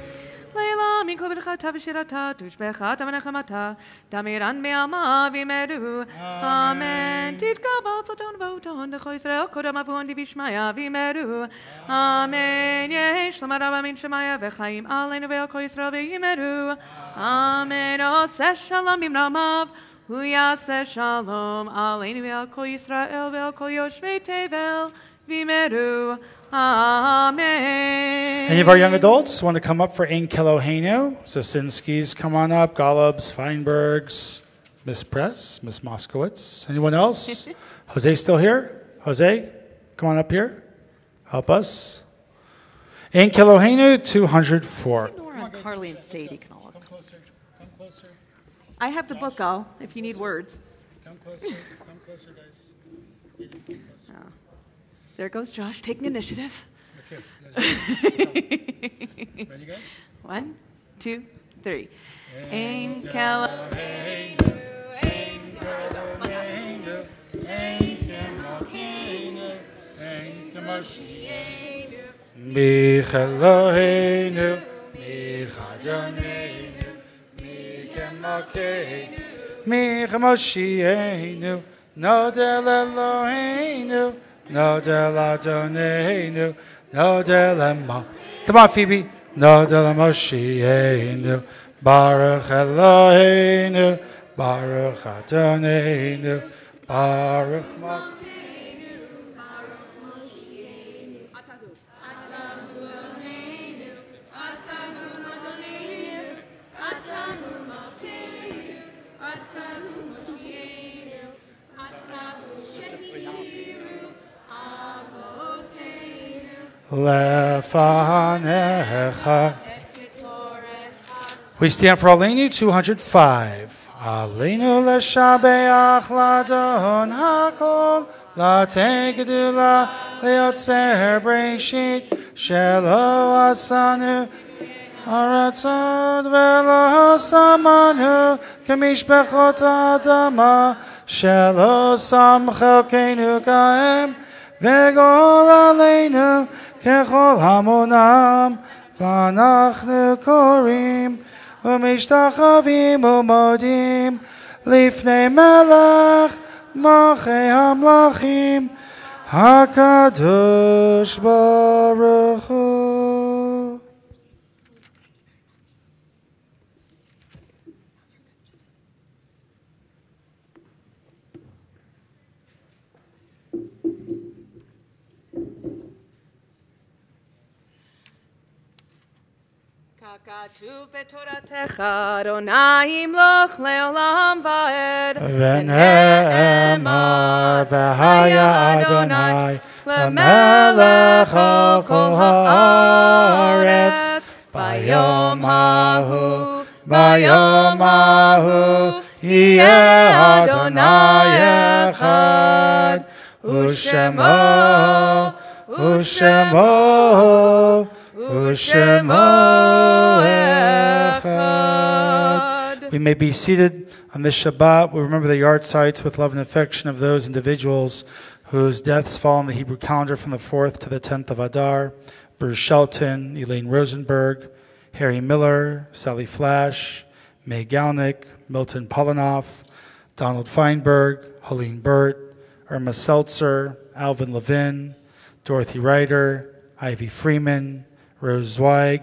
לעילם ינקוב ברכתה ושירתה תושבחה ונחמתה תמירן בעלמא וימרו, אמן. תתקבל צאתון ואותון דכל ישראל קודם אבוהון דבשמיא וימרו, אמן. יהי שלום רב מן שמיא וחיים עלינו ועל כל ישראל וימרו, אמן. עושה שלום במרמיו הוא יעשה שלום עלינו ועל כל ישראל ועל כל יושבי תבל וימרו, amen. Any of our young adults want to come up for Ein Keloheinu? Zasinskis, come on up. Golubs, Feinbergs, Miss Press, Miss Moskowitz. Anyone else? Jose still here? Jose, come on up here. Help us. Ein Keloheinu 204. Nora and Carly and Sadie can all look. Come closer. Come closer. I have the book, all, if you need words. Come closer. Come closer, guys. Come closer. Oh. There goes Josh taking initiative. Okay. Ready, guys? 1, 2, 3. Ein Keloheinu, Ein Keloheinu, Ein Keloheinu, Ein Kemoshieinu, Mich Eloheinu, Mich Adonenu, Mich Emokeinu, Mich Moshienu, Nodel Eloheinu, Nodel Adonenu, Nodel Emo. Come on, Phoebe. Nodel Moshienu, Baruch Eloheinu, Baruch Adonenu, Baruch Moshienu. Lefanecha. We stand for Aleinu 205. Aleinu leshabeach ladon hakol lategedula leotzer breshit shelo asanu haratzod velo samanu kemishbechot adama shelo sam chelkenu kaem vegor aleinu ככל המונם, ואנחנו קוראים ומשתחווים ומודים לפני מלך מלכי המלכים, הקדוש ברוך הוא. כתוב בתורתך, אדוני ימלוך לעולם ועד. ונאמר, והיה אדוני למלך על כל הארץ. ביום ההוא, ביום ההוא, יהיה אדוני אחד, ושמו, ושמו, We may be seated on this Shabbat. We remember the yard sites with love and affection of those individuals whose deaths fall on the Hebrew calendar from the 4th to the 10th of Adar. Bruce Shelton, Elaine Rosenberg, Harry Miller, Sally Flash, May Galnick, Milton Polinoff, Donald Feinberg, Helene Burt, Irma Seltzer, Alvin Levin, Dorothy Ryder, Ivy Freeman, Rose Zweig,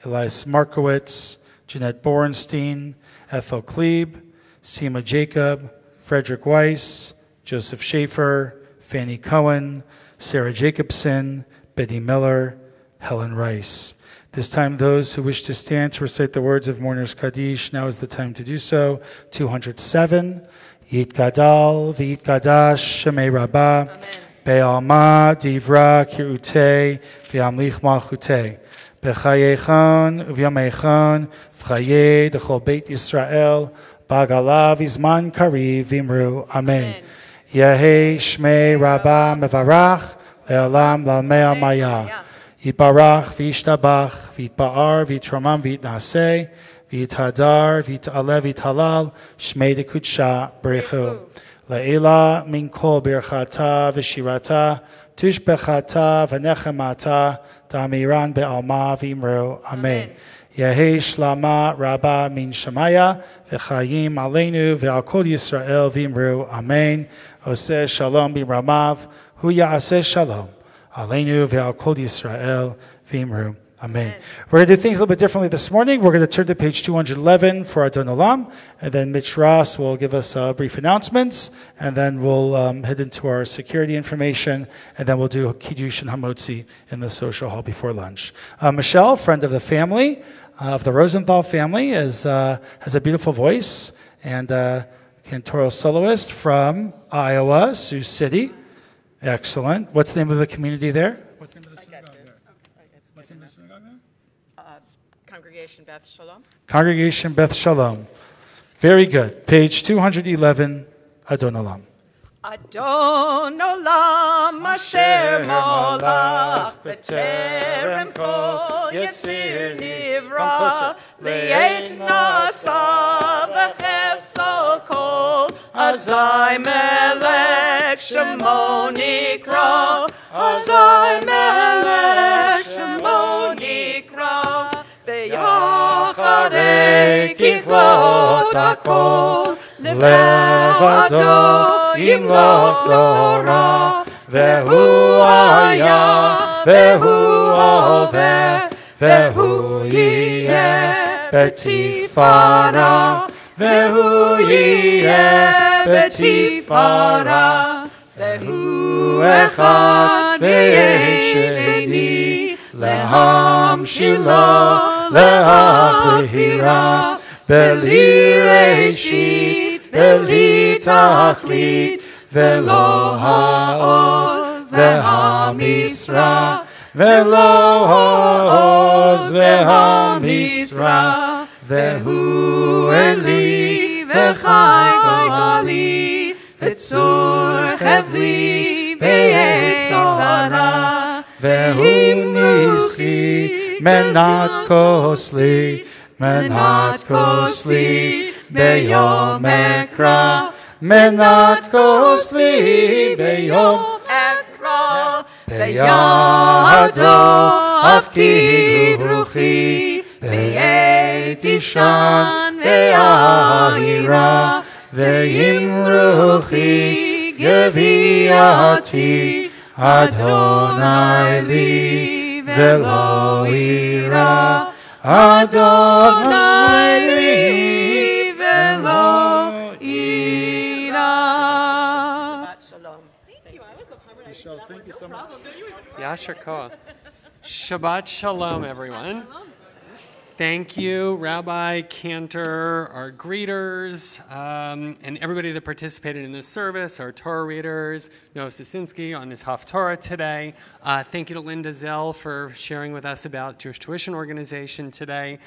Elias Markowitz, Jeanette Borenstein, Ethel Klebe, Seema Jacob, Frederick Weiss, Joseph Schaefer, Fanny Cohen, Sarah Jacobson, Betty Miller, Helen Rice. This time, those who wish to stand to recite the words of Mourner's Kaddish, now is the time to do so. 207, Yitgadal v'yitgadash Shemei Rabbah, Be'alma divra kirutei v'yamlich malchutei, B'chayechon u'v'yamechon v'chayei d'chol Beit Yisrael, B'agala v'zman kariv v'imru. Amen. Yehei Shmei Rabbah mevarach le'olam lalmei maya. Yibarach v'yishtabach v'yitba'ar v'yitramam v'yitnaseh v'yithadar v'yit'aleh v'yithalal Shmei dekudsha b'rechu. Le'ila min kol birchata v'shirata tushbechata v'nechemata damiran be'alma v'imru. Amen. Yehei shlama rabba min shemaya v'chayim aleinu ve'al kol Yisrael v'imru. Amen. Oseh shalom b'ramav hu ya'aseh shalom aleinu ve'al kol Yisrael v'imru. Amen. We're going to do things a little bit differently this morning. We're going to turn to page 211 for Adon Olam, and then Mitch Ross will give us brief announcements, and then we'll head into our security information, and then we'll do Kiddush and Hamotzi in the social hall before lunch. Michelle, friend of the family, of the Rosenthal family, has a beautiful voice, and cantorial soloist from Iowa, Sioux City. Excellent. What's the name of the community there? What's the name of the synagogue there? What's the name of the synagogue there? Congregation Beth Shalom. Congregation Beth Shalom. Very good. Page 211, Adon Olam. Adon Olam Asher Molach B'terem Kol Yetzir Nivra Li'et Nasa V'chefso Kol Azai Melech Shemo Nikra Azai Melech Shemo Nikra V'yacharei Kichlot HaKol Levado Yimloch Dora, Vehu Aya, Vehu Ove, Vehu Yeh Betifara, Vehu Yeh Betifara, Vehu Echad Ve'et Sheni, Leham Shiloh, Lehav Lehira, Beli Reshit, Beli Tachlit, Velo Ha'oz, Ve'ha'misra, Velo Ha'oz, Ve'ha'misra, Vehu Eli, Ve'chai Goli, Ve'tzur Chevli, Ve'etzara, Vehu Nisi, Menat Kosli, Menat Kosli, Beyom Ekra, Menat Kosli, Beyom Ekra, Beyado, Avki Ruchi, Beyet Ishan, Ve'ahira, Ve'imruchi, Geviati, Adonai li, Velo ira, Adonai li velo ira. Shabbat Shalom. Thank you. I was the plumber. Michelle, thank you so much. Yasher Koah. Shabbat Shalom, everyone. Thank you, Rabbi Cantor, our greeters, and everybody that participated in this service, our Torah readers, Noah Sisinski on his Haftorah today. Thank you to Linda Zell for sharing with us about Jewish Tuition Organization today.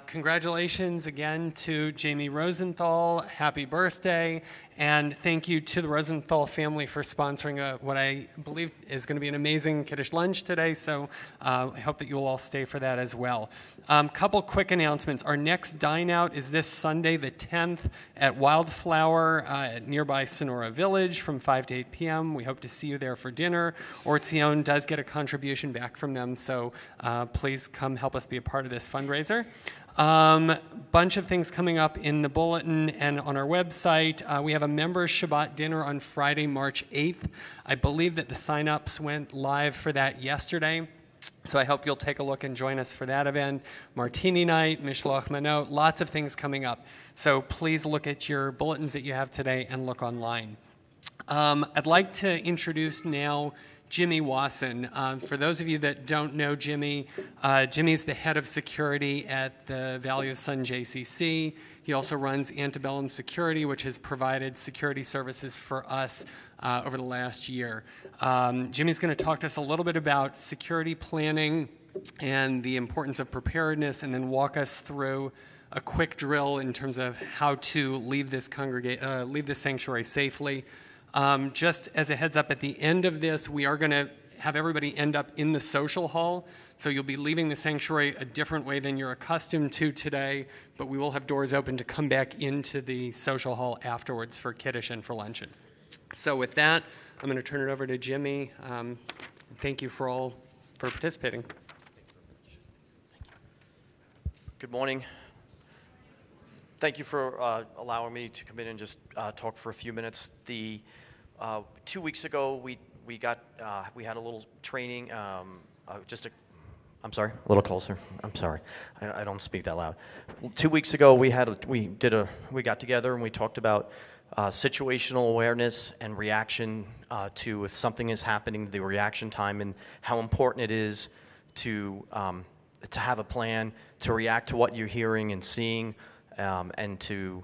Congratulations again to Jamie Rosenthal. Happy birthday. And thank you to the Rosenthal family for sponsoring what I believe is going to be an amazing Kiddush lunch today. So I hope that you'll all stay for that as well. Couple quick announcements. Our next dine out is this Sunday, the 10th, at Wildflower at nearby Sonora Village from 5 to 8 p.m. We hope to see you there for dinner. Or Tzion does get a contribution back from them. So please come help us be a part of this fundraiser. Bunch of things coming up in the bulletin and on our website. We have a members Shabbat dinner on Friday, March 8th. I believe that the sign-ups went live for that yesterday. So I hope you'll take a look and join us for that event. Martini night, Mishloach Manot, lots of things coming up. So please look at your bulletins that you have today and look online. I'd like to introduce now Jimmy Wasson. For those of you that don't know Jimmy, Jimmy's the head of security at the Valley of Sun JCC. He also runs Antebellum Security, which has provided security services for us over the last year. Jimmy's going to talk to us a little bit about security planning and the importance of preparedness, and then walk us through a quick drill in terms of how to leave this sanctuary safely. Just as a heads up, at the end of this, we are going to have everybody end up in the social hall. So you'll be leaving the sanctuary a different way than you're accustomed to today, but we will have doors open to come back into the social hall afterwards for Kiddush and for luncheon. So with that, I'm going to turn it over to Jimmy. Thank you for participating. Good morning. Thank you for allowing me to come in and just talk for a few minutes. 2 weeks ago, we had a little training. I'm sorry, a little closer. I'm sorry, I don't speak that loud. 2 weeks ago, we got together and we talked about situational awareness and reaction to if something is happening, the reaction time, and how important it is to have a plan to react to what you're hearing and seeing. And to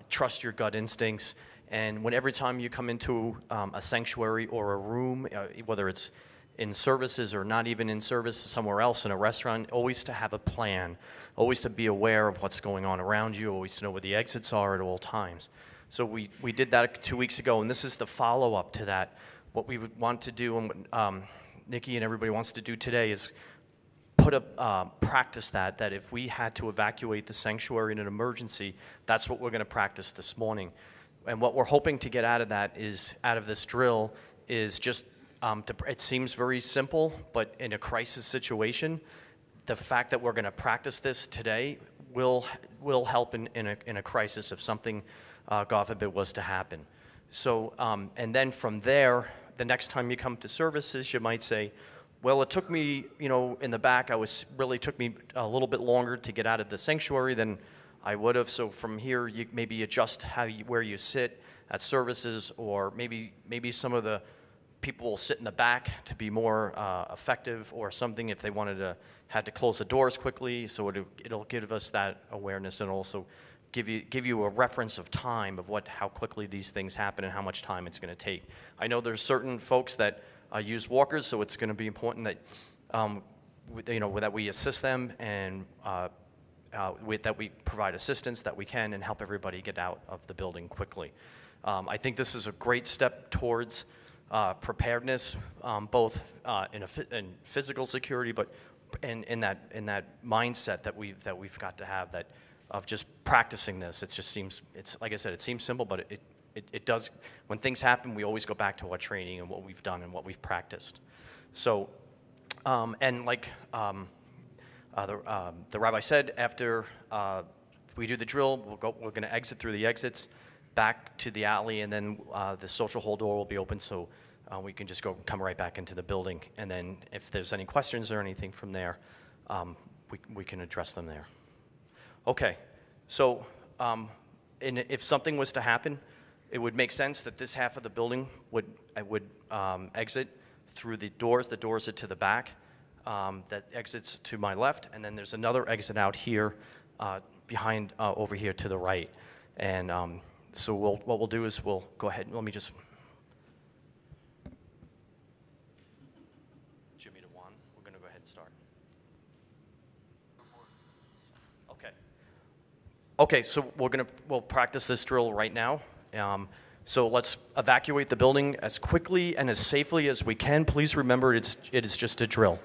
trust your gut instincts. And every time you come into a sanctuary or a room, whether it's in services or not even in service, somewhere else in a restaurant, always to have a plan, always to be aware of what's going on around you, always to know where the exits are at all times. So we did that 2 weeks ago, and this is the follow-up to that. What we would want to do, and what Nikki and everybody wants to do today, is practice that if we had to evacuate the sanctuary in an emergency, that's what we're going to practice this morning. And what we're hoping to get out of this drill is just, it seems very simple, but in a crisis situation, the fact that we're going to practice this today will help in a crisis if something, God forbid, was to happen. So, and then from there, the next time you come to services, you might say, well, it took me, in the back, took me a little bit longer to get out of the sanctuary than I would have. So from here, you maybe adjust where you sit at services, or maybe some of the people will sit in the back to be more effective, or something if they had to close the doors quickly. So it'll give us that awareness, and also give you a reference of time of how quickly these things happen and how much time it's going to take. I know there's certain folks that use walkers, so it's going to be important that that we assist them, and that we provide assistance that we can, and help everybody get out of the building quickly. I think this is a great step towards preparedness, both in physical security, but in that mindset that we've got to have, that of just practicing this. It's like I said, it seems simple, but it does. When things happen, we always go back to what training and what we've done and what we've practiced. So, and like the rabbi said, after we do the drill, we're going to exit through the exits back to the alley, and then the social hall door will be open, so we can just come right back into the building. And then if there's any questions or anything from there, we can address them there. Okay, so if something was to happen, it would make sense that this half of the building would exit through the doors. The doors are to the back. That exits to my left, and then there's another exit out here behind over here to the right. And so what we'll do is we'll go ahead. Let me just Jimmy to Juan. We're going to go ahead and start. Okay, so we'll practice this drill right now. So let's evacuate the building as quickly and as safely as we can. Please remember, it is just a drill.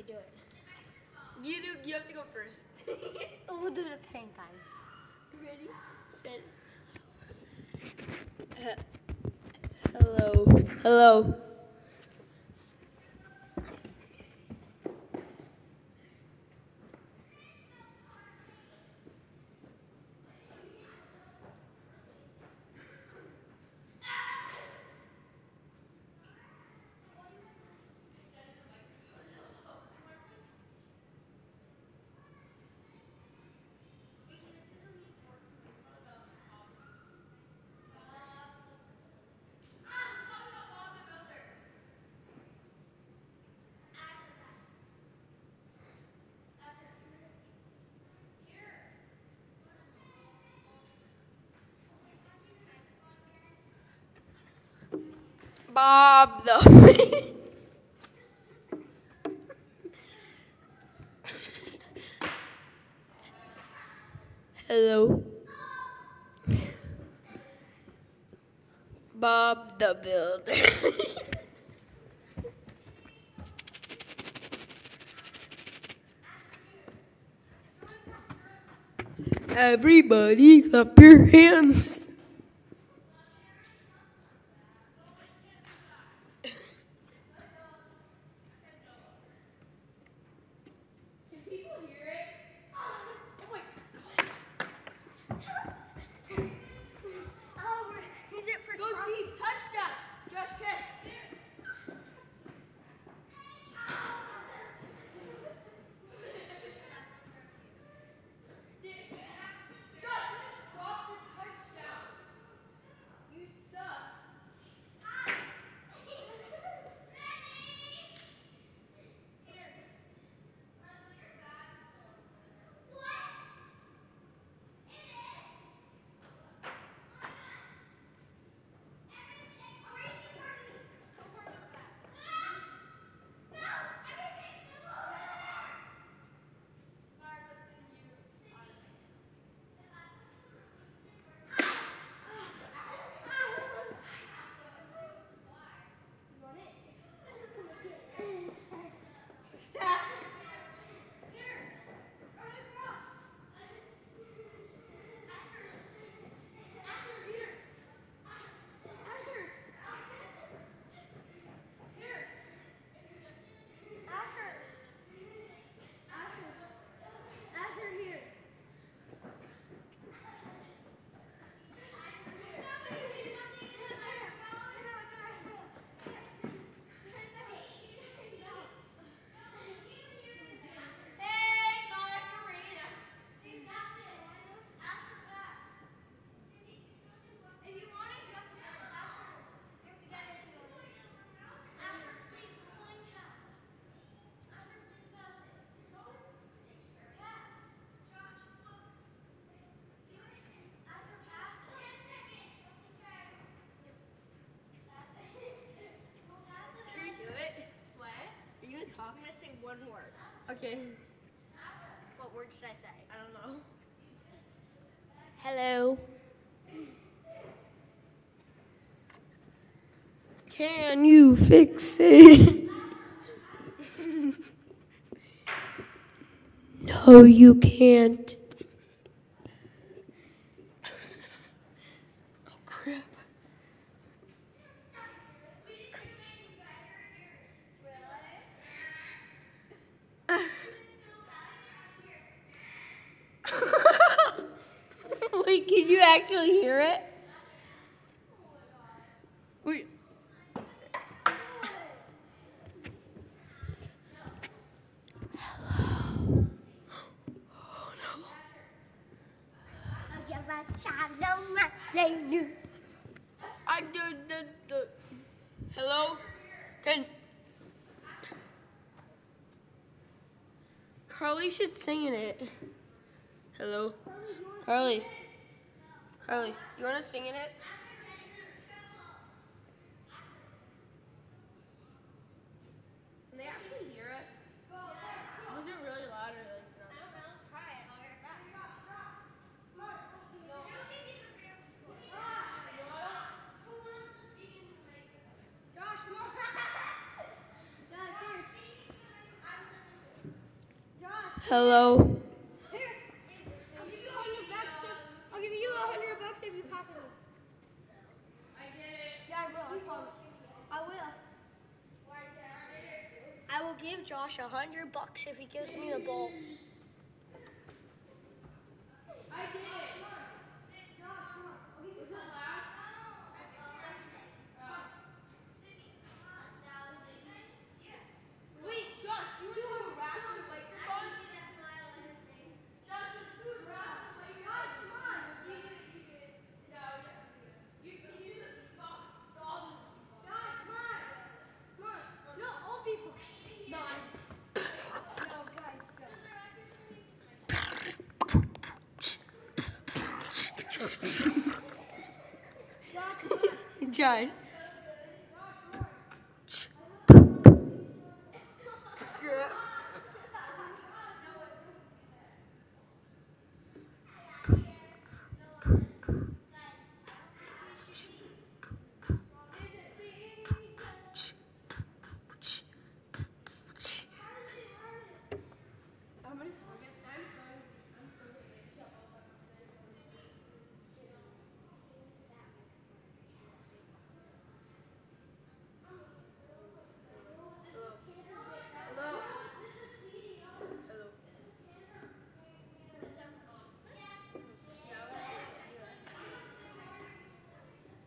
Okay, do it. You have to go first. We'll do it at the same time. Ready? Set. Hello. Hello. Bob the Hello. Bob the Builder. Everybody clap your hands. Go deep, touchdown. Josh, catch. talk? I'm gonna say one word. Okay. What word should I say? I don't know. Hello. Can you fix it? No, you can't. Oh, crap. Wait, can you actually hear it? Wait. I do the hello? Can Carly should sing in it. Hello? Carly. Carly, you wanna sing in it? Can they actually hear us? Was it really loud or like no? I don't know. Try it. I'll hear it back. Josh, come on. Josh, here. Hello. Here, I'll give you $100 if you pass it. I did it. Yeah, I will. I promise. I will. I will give Josh $100 if he gives me the ball. I did it. Wait, Josh, you do a rap on the microphone? Josh, let's do a rap on the microphone. Josh, come on. You do it. Yeah, you can do the beatbox. Josh, come on. Come on. No, all people. No, no, guys, don't. Josh.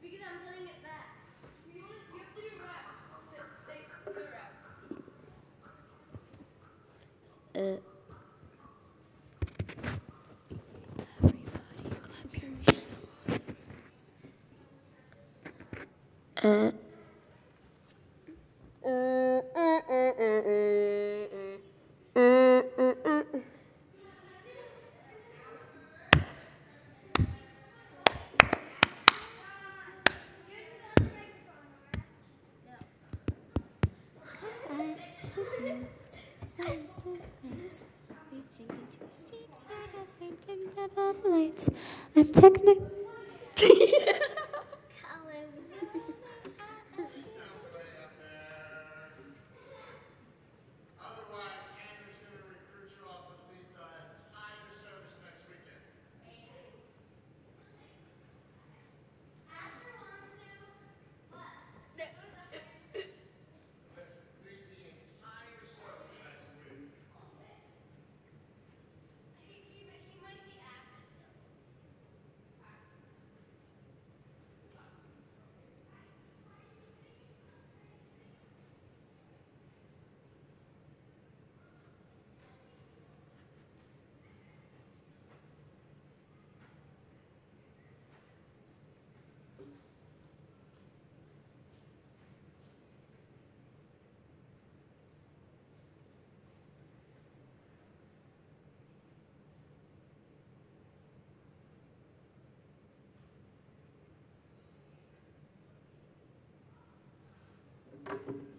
Because I'm putting it back. You have to do rap. Stay rap. Cause I just knew some innocent things. We'd sink into a seats right as they dimmed out all the lights. A technic. Thank you.